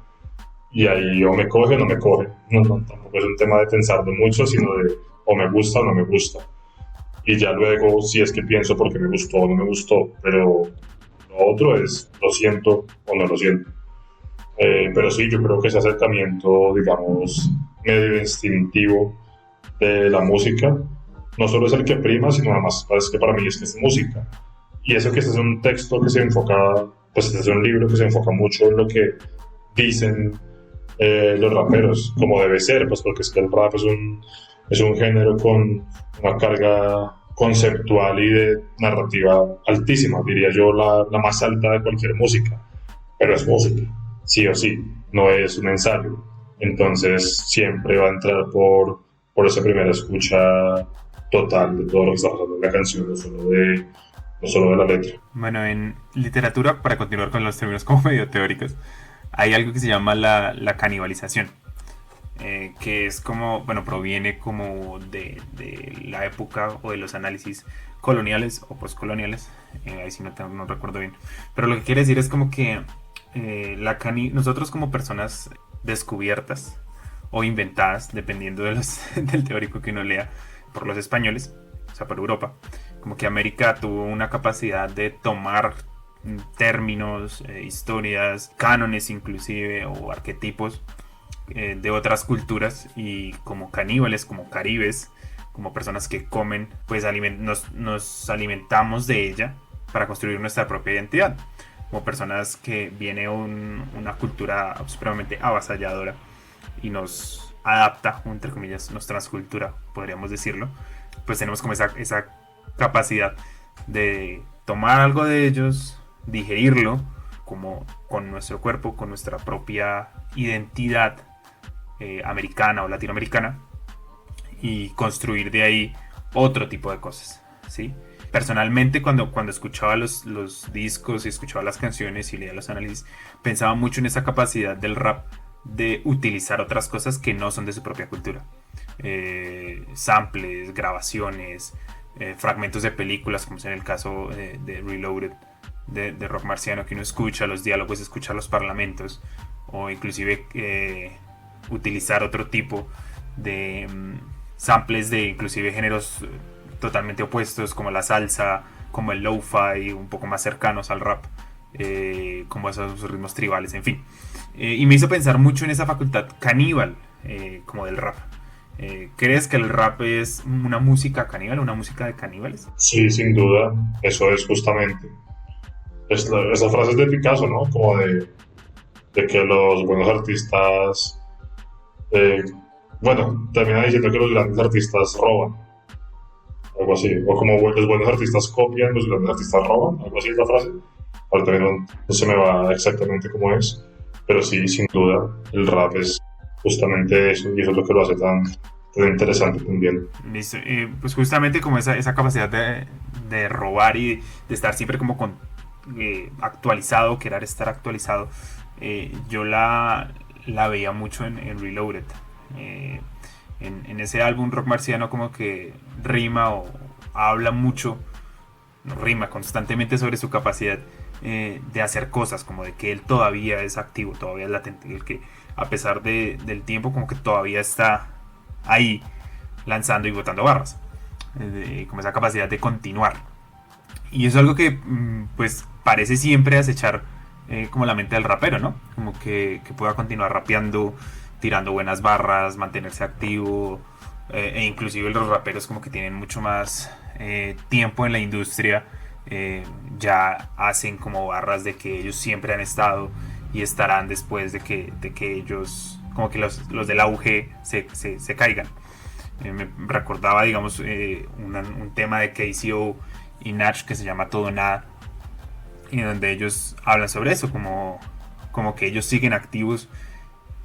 [SPEAKER 3] Y ahí o me coge o no me coge. Tampoco es un tema de pensarlo mucho, sino de o me gusta o no me gusta. Y ya luego, si es que pienso porque me gustó o no me gustó, pero lo otro es lo siento o no lo siento. Pero sí, yo creo que ese acercamiento, digamos, medio instintivo de la música, no solo es el que prima, sino además es que para mí es que es música. Y eso que este es un texto que se enfoca, pues este es un libro que se enfoca mucho en lo que dicen los raperos, como debe ser, pues porque es que el rap es un género con una carga conceptual y de narrativa altísima, diría yo, la más alta de cualquier música, pero es música, sí o sí, no es un ensayo. Entonces siempre va a entrar por esa primera escucha total de todo lo que está pasando en la canción, no solo de la letra.
[SPEAKER 1] Bueno, en literatura, para continuar con los términos como medio teóricos, hay algo que se llama la canibalización, que es como, bueno, proviene como de la época o de los análisis coloniales o postcoloniales, ahí sí no recuerdo bien, pero lo que quiere decir es como que nosotros como personas descubiertas o inventadas, dependiendo del teórico que uno lea, por los españoles, o sea, por Europa, como que América tuvo una capacidad de tomar términos, historias, cánones inclusive, o arquetipos de otras culturas y como caníbales, como caribes, como personas que comen, pues nos alimentamos de ella para construir nuestra propia identidad, como personas que viene una cultura supremamente avasalladora y nos adapta, o entre comillas, nos transcultura, podríamos decirlo, pues tenemos como esa capacidad de tomar algo de ellos, digerirlo, como con nuestro cuerpo, con nuestra propia identidad americana o latinoamericana, y construir de ahí otro tipo de cosas, ¿sí? Personalmente, cuando escuchaba los discos y escuchaba las canciones y leía los análisis, pensaba mucho en esa capacidad del rap de utilizar otras cosas que no son de su propia cultura. Samples, grabaciones, fragmentos de películas, como es en el caso de Reloaded, de Rock Marciano, que uno escucha los diálogos, escucha los parlamentos, o inclusive utilizar otro tipo de samples de inclusive géneros totalmente opuestos, como la salsa, como el lo-fi, un poco más cercanos al rap, como esos ritmos tribales, en fin. Y me hizo pensar mucho en esa facultad caníbal, como del rap. ¿Crees que el rap es una música caníbal, una música de caníbales?
[SPEAKER 3] Sí, sin duda, eso es justamente. Esa frase es de Picasso, ¿no? Como de que los buenos artistas, termina diciendo que los grandes artistas roban, algo así, o como los buenos artistas copian, los grandes artistas roban, algo así es la frase. Ahora también no se me va exactamente cómo es, pero sí, sin duda, el rap es justamente eso, y eso es lo que lo hace tan interesante también.
[SPEAKER 1] Listo. Pues justamente como esa capacidad de robar y de estar siempre como actualizado, querer estar actualizado, yo la veía mucho en Reloaded. En ese álbum Rock Marciano como que rima o habla mucho, no rima constantemente sobre su capacidad de hacer cosas, como de que él todavía es activo, todavía es latente, el que a pesar del tiempo como que todavía está ahí lanzando y botando barras, como esa capacidad de continuar. Y eso es algo que pues parece siempre acechar como la mente del rapero, ¿no? Como que pueda continuar rapeando, tirando buenas barras, mantenerse activo, e inclusive los raperos como que tienen mucho más tiempo en la industria, ya hacen como barras de que ellos siempre han estado y estarán después de que ellos, como que los del auge se caigan. Me recordaba, digamos, un tema de KCO y Nach que se llama Todo Nada, y donde ellos hablan sobre eso, como que ellos siguen activos,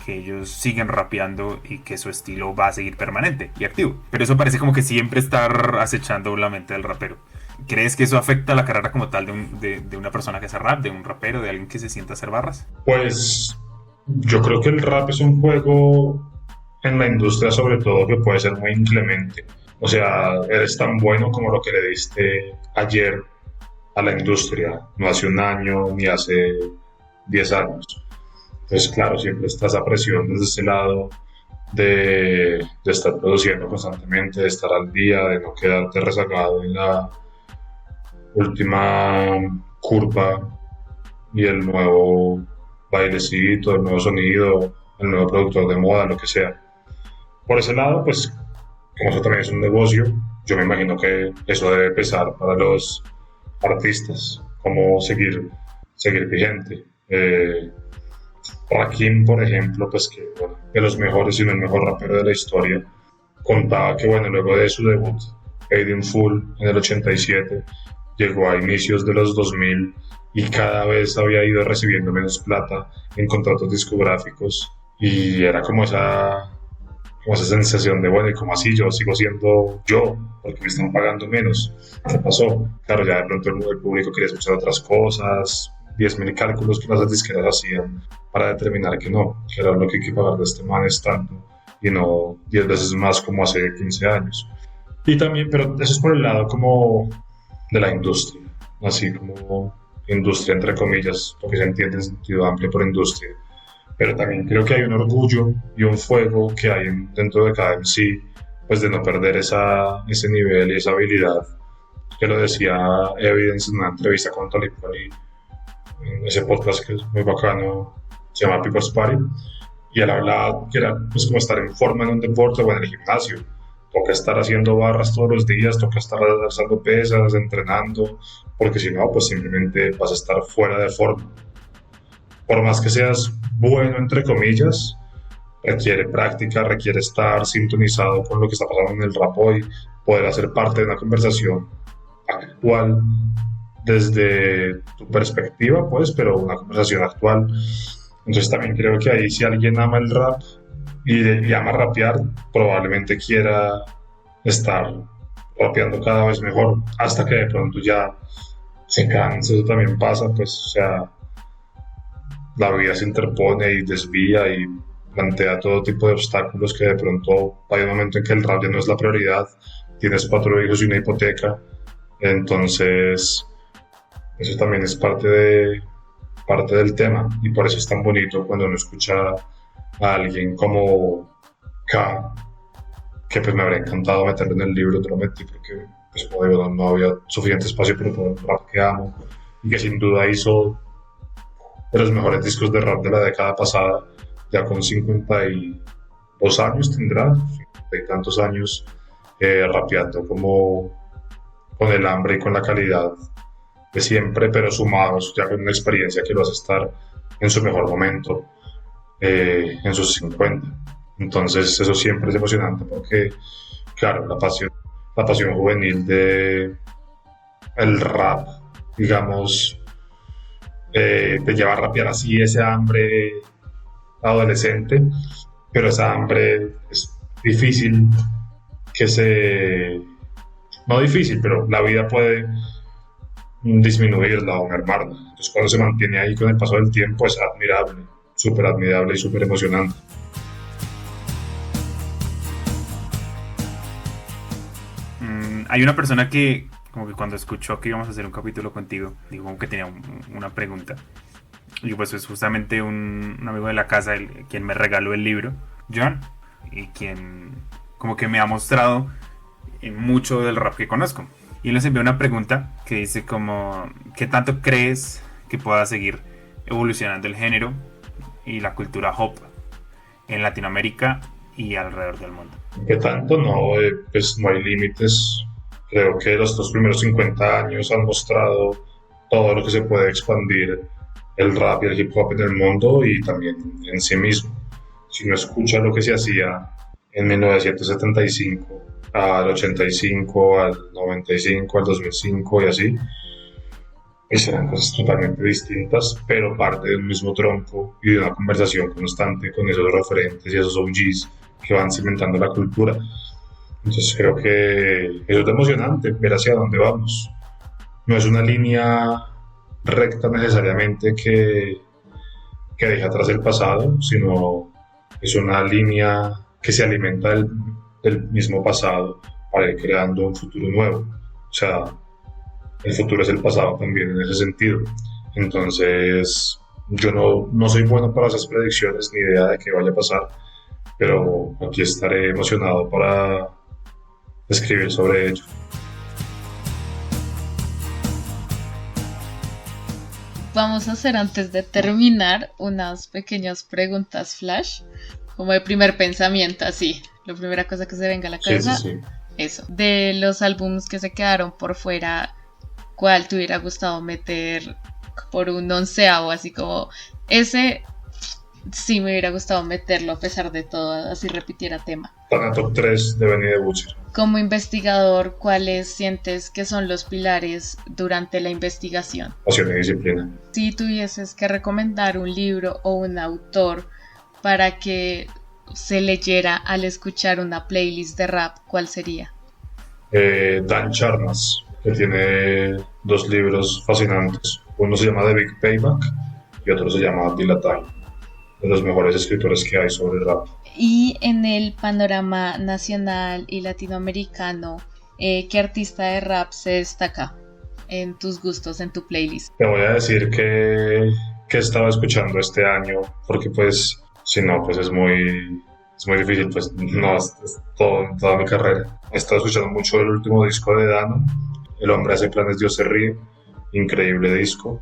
[SPEAKER 1] que ellos siguen rapeando y que su estilo va a seguir permanente y activo. Pero eso parece como que siempre estar acechando la mente del rapero. ¿Crees que eso afecta la carrera como tal de una persona que hace rap, de un rapero, de alguien que se sienta a hacer barras?
[SPEAKER 3] Pues yo creo que el rap es un juego en la industria sobre todo que puede ser muy inclemente. O sea, eres tan bueno como lo que le diste ayer a la industria, no hace un año ni hace 10 años. Entonces, claro, siempre está esa presión desde ese lado de estar produciendo constantemente, de estar al día, de no quedarte rezagado en la última curva y el nuevo bailecito, el nuevo sonido, el nuevo productor de moda, lo que sea. Por ese lado, pues, como eso también es un negocio, yo me imagino que eso debe pesar para los artistas, como seguir vigente. Rakim, por ejemplo, pues que bueno, de los mejores y no el mejor rapero de la historia, contaba que bueno, luego de su debut, Paid in Full, en el 87, llegó a inicios de los 2000 y cada vez había ido recibiendo menos plata en contratos discográficos, y era como esa sensación de bueno, y como así yo sigo siendo yo, porque me están pagando menos. ¿Qué pasó? Claro, ya de pronto el público quería escuchar otras cosas, 10.000 cálculos que las disqueras hacían para determinar que no, que era lo que hay que pagar de este man es tanto, y no 10 veces más como hace 15 años. Y también, pero eso es por el lado como de la industria, así como industria entre comillas, porque se entiende en sentido amplio por industria. Pero también creo que hay un orgullo y un fuego que hay dentro de cada MC, pues de no perder ese nivel y esa habilidad, que lo decía Evidence en una entrevista con Tony Poli, en ese podcast que es muy bacano, se llama People's Party, y él hablaba que era pues como estar en forma en un deporte o en el gimnasio. Toca estar haciendo barras todos los días, toca estar alzando pesas, entrenando, porque si no, pues simplemente vas a estar fuera de forma. Por más que seas bueno, entre comillas, requiere práctica, requiere estar sintonizado con lo que está pasando en el rap hoy, poder hacer parte de una conversación actual desde tu perspectiva, pues, pero una conversación actual. Entonces también creo que ahí si alguien ama el rap y ama rapear, probablemente quiera estar rapeando cada vez mejor hasta que de pronto ya se canse. Eso también pasa, pues, o sea, la vida se interpone y desvía y plantea todo tipo de obstáculos que de pronto hay un momento en que el rap ya no es la prioridad, tienes 4 hijos y una hipoteca, entonces eso también es parte del tema y por eso es tan bonito cuando uno escucha a alguien como K, que pues me habría encantado meterlo en el libro, te lo metí porque pues como digo, no había suficiente espacio para todo el rap que amo y que sin duda hizo de los mejores discos de rap de la década pasada, ya con 52 años tendrá, 50 y tantos años, rapeando como con el hambre y con la calidad de siempre, pero sumados ya con una experiencia que lo hace estar en su mejor momento, en sus 50. Entonces eso siempre es emocionante porque, claro, la pasión juvenil de el rap, digamos, te lleva a rapear así ese hambre adolescente, pero esa hambre es difícil que se... No difícil, pero la vida puede disminuirla o mermarla. Entonces cuando se mantiene ahí con el paso del tiempo es admirable y súper emocionante.
[SPEAKER 1] Hay una persona que, como que cuando escuchó que íbamos a hacer un capítulo contigo, dijo como que tenía una pregunta. Y pues es justamente un amigo de la casa quien me regaló el libro, John, y quien como que me ha mostrado mucho del rap que conozco. Y él nos envió una pregunta que dice como, ¿qué tanto crees que pueda seguir evolucionando el género y la cultura hop en Latinoamérica y alrededor del mundo?
[SPEAKER 3] ¿Qué tanto? No, pues no hay límites. Creo que los 2 primeros 50 años han mostrado todo lo que se puede expandir el rap y el hip hop en el mundo y también en sí mismo. Si uno escucha lo que se hacía en 1975, al 85, al 95, al 2005 y así, pues eran cosas totalmente distintas, pero parte de un mismo tronco y de una conversación constante con esos referentes y esos OGs que van cimentando la cultura. Entonces creo que eso es emocionante, ver hacia dónde vamos. No es una línea recta necesariamente que deja atrás el pasado, sino es una línea que se alimenta del mismo pasado para ir creando un futuro nuevo. O sea, el futuro es el pasado también en ese sentido. Entonces, yo no soy bueno para esas predicciones ni idea de qué vaya a pasar, pero aquí estaré emocionado para escribir sobre ello.
[SPEAKER 2] Vamos a hacer antes de terminar unas pequeñas preguntas flash, como de primer pensamiento, así, la primera cosa que se venga a la cabeza.
[SPEAKER 3] Sí.
[SPEAKER 2] Eso, de los álbumes que se quedaron por fuera, ¿cuál te hubiera gustado meter por un 11avo? Así como, ese sí me hubiera gustado meterlo a pesar de todo, así repitiera tema.
[SPEAKER 3] Para el top 3 de Benny the Butcher.
[SPEAKER 2] Como investigador, ¿cuáles sientes que son los pilares durante la investigación?
[SPEAKER 3] Pasión y disciplina.
[SPEAKER 2] Si tuvieses que recomendar un libro o un autor para que se leyera al escuchar una playlist de rap, ¿cuál sería?
[SPEAKER 3] Dan Charnas, que tiene 2 libros fascinantes. Uno se llama The Big Payback y otro se llama Till Time, de los mejores escritores que hay sobre rap.
[SPEAKER 2] Y en el panorama nacional y latinoamericano, ¿qué artista de rap se destaca en tus gustos, en tu playlist?
[SPEAKER 3] Te voy a decir que he estado escuchando este año, porque pues, si no, pues es muy difícil, pues no, es toda mi carrera. He estado escuchando mucho el último disco de Dano, El hombre hace planes, Dios se ríe, increíble disco.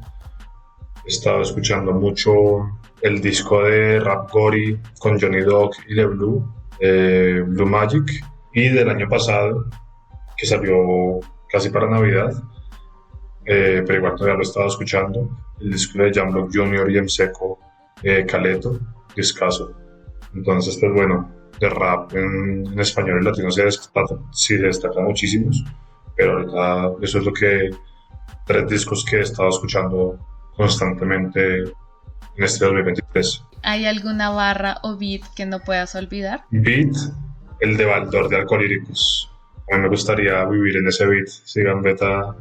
[SPEAKER 3] He estado escuchando mucho el disco de Rap Gory con Johnny Dog y The Blue, Blue Magic, y del año pasado, que salió casi para Navidad, pero igual todavía lo he estado escuchando, el disco de Jamlock Jr. y Mseco, Caleto, discazo. Entonces, pues bueno, de rap en español y latino se destacan muchísimos, pero ahorita eso es lo que, 3 discos que he estado escuchando constantemente en este 2023.
[SPEAKER 2] ¿Hay alguna barra o beat que no puedas olvidar?
[SPEAKER 3] Beat, el de Baldor de Alcohólicos. A mí me gustaría vivir en ese beat. Si Gambetta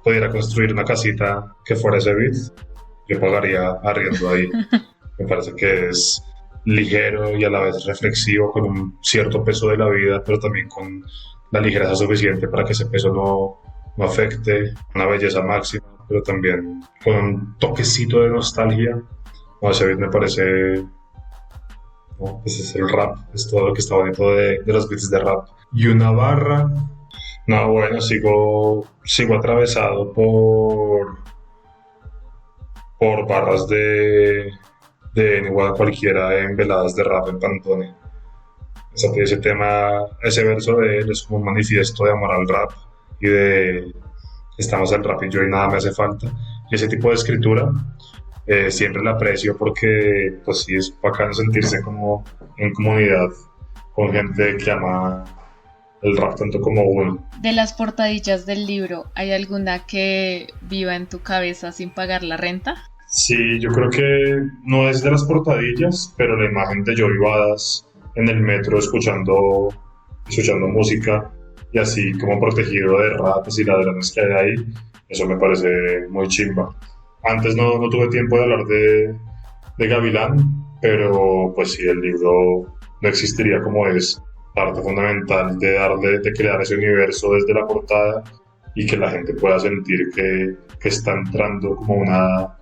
[SPEAKER 3] pudiera construir una casita que fuera ese beat, yo pagaría arriendo ahí. Me parece que es ligero y a la vez reflexivo, con un cierto peso de la vida, pero también con la ligereza suficiente para que ese peso no afecte, una belleza máxima, pero también con un toquecito de nostalgia. No, ese beat me parece... No, ese es el rap, es todo lo que está bonito de los beats de rap. Y una barra... No, bueno, sigo atravesado por barras de igual cualquiera en veladas de rap en Pantone. Ese tema, ese verso de él es como un manifiesto de amor al rap y de estamos el rap y yo y nada me hace falta. Y ese tipo de escritura siempre la aprecio porque pues sí es bacano sentirse como en comunidad con gente que ama el rap tanto como uno.
[SPEAKER 2] De las portadillas del libro, ¿hay alguna que viva en tu cabeza sin pagar la renta?
[SPEAKER 3] Sí, yo creo que no es de las portadillas, pero la imagen de Joey Badass en el metro escuchando música y así como protegido de ratas y ladrones que hay ahí, eso me parece muy chimba. Antes no tuve tiempo de hablar de Gavilán, pero pues sí, el libro no existiría como es parte fundamental de crear ese universo desde la portada y que la gente pueda sentir que está entrando como a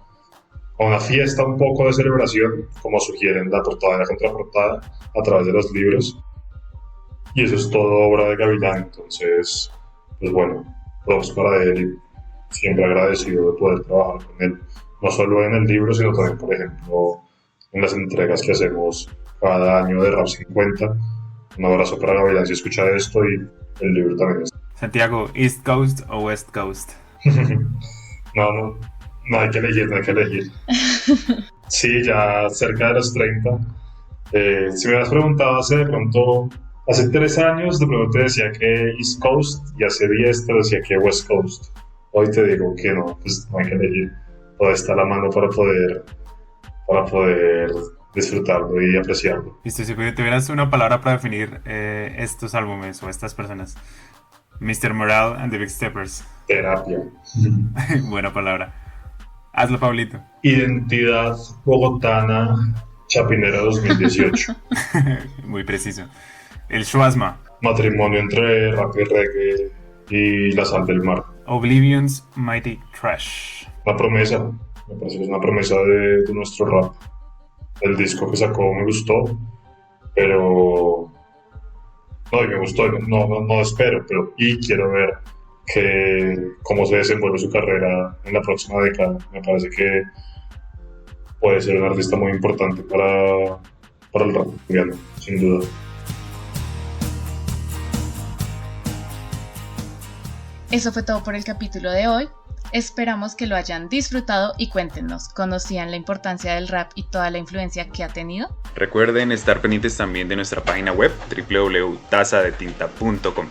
[SPEAKER 3] una fiesta, un poco de celebración, como sugieren la portada y la contraportada a través de los libros. Y eso es todo obra de Gavilán, entonces, pues bueno, props para él y siempre agradecido de poder trabajar con él, no solo en el libro, sino también, por ejemplo, en las entregas que hacemos cada año de Rap 50. Un abrazo para Gavilán si escucha esto y el libro también está.
[SPEAKER 1] Santiago, ¿East Coast o West Coast?
[SPEAKER 3] No hay que elegir. Sí, ya cerca de los 30. Si me hubieras preguntado hace 3 años, de pronto te decía que East Coast y hace 10 te decía que West Coast. Hoy te digo que no, pues no hay que elegir. Todo está a la mano para poder disfrutarlo y apreciarlo.
[SPEAKER 1] Listo, si tuvieras una palabra para definir estos álbumes o estas personas. Mr. Morale and the Big Steppers.
[SPEAKER 3] Terapia.
[SPEAKER 1] Buena palabra. Hazlo, Pablito.
[SPEAKER 3] Identidad bogotana Chapinera 2018.
[SPEAKER 1] Muy preciso. El Schwazma.
[SPEAKER 3] Matrimonio entre rap y reggae y la sal del mar.
[SPEAKER 1] Oblivion's Mighty Trash.
[SPEAKER 3] La promesa. Me parece que es una promesa de nuestro rap. El disco que sacó me gustó, pero... No, y me gustó, no espero, pero y quiero ver cómo se desenvuelve su carrera en la próxima década. Me parece que puede ser un artista muy importante para el rap colombiano, sin duda.
[SPEAKER 2] Eso fue todo por el capítulo de hoy. Esperamos que lo hayan disfrutado y cuéntenos, ¿conocían la importancia del rap y toda la influencia que ha tenido?
[SPEAKER 1] Recuerden estar pendientes también de nuestra página web www.tazadetinta.com.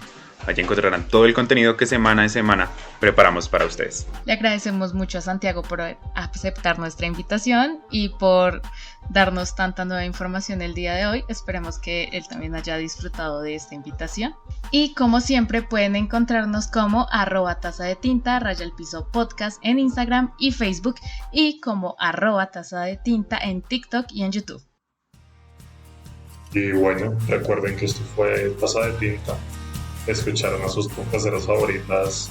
[SPEAKER 1] Allí encontrarán todo el contenido que semana a semana preparamos para ustedes.
[SPEAKER 2] Le agradecemos mucho a Santiago por aceptar nuestra invitación y por darnos tanta nueva información el día de hoy. Esperemos que él también haya disfrutado de esta invitación. Y como siempre pueden encontrarnos como @tazadetinta _podcast en Instagram y Facebook y como @tazadetinta en TikTok y en YouTube.
[SPEAKER 3] Y bueno, recuerden que esto fue Taza de Tinta. Escucharon a sus podcasteras favoritas,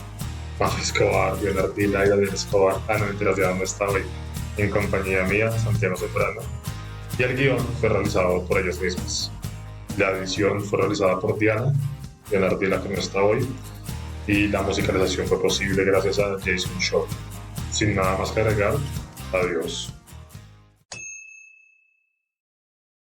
[SPEAKER 3] Majo Escobar, Leonard Dila y Daniel Escobar. No mentiras, ya no está hoy. En compañía mía, Santiago Soprano. Y el guión fue realizado por ellos mismos. La edición fue realizada por Diana, Leonard Dila, que no está hoy. Y la musicalización fue posible gracias a Jason Shaw. Sin nada más que agregar, adiós.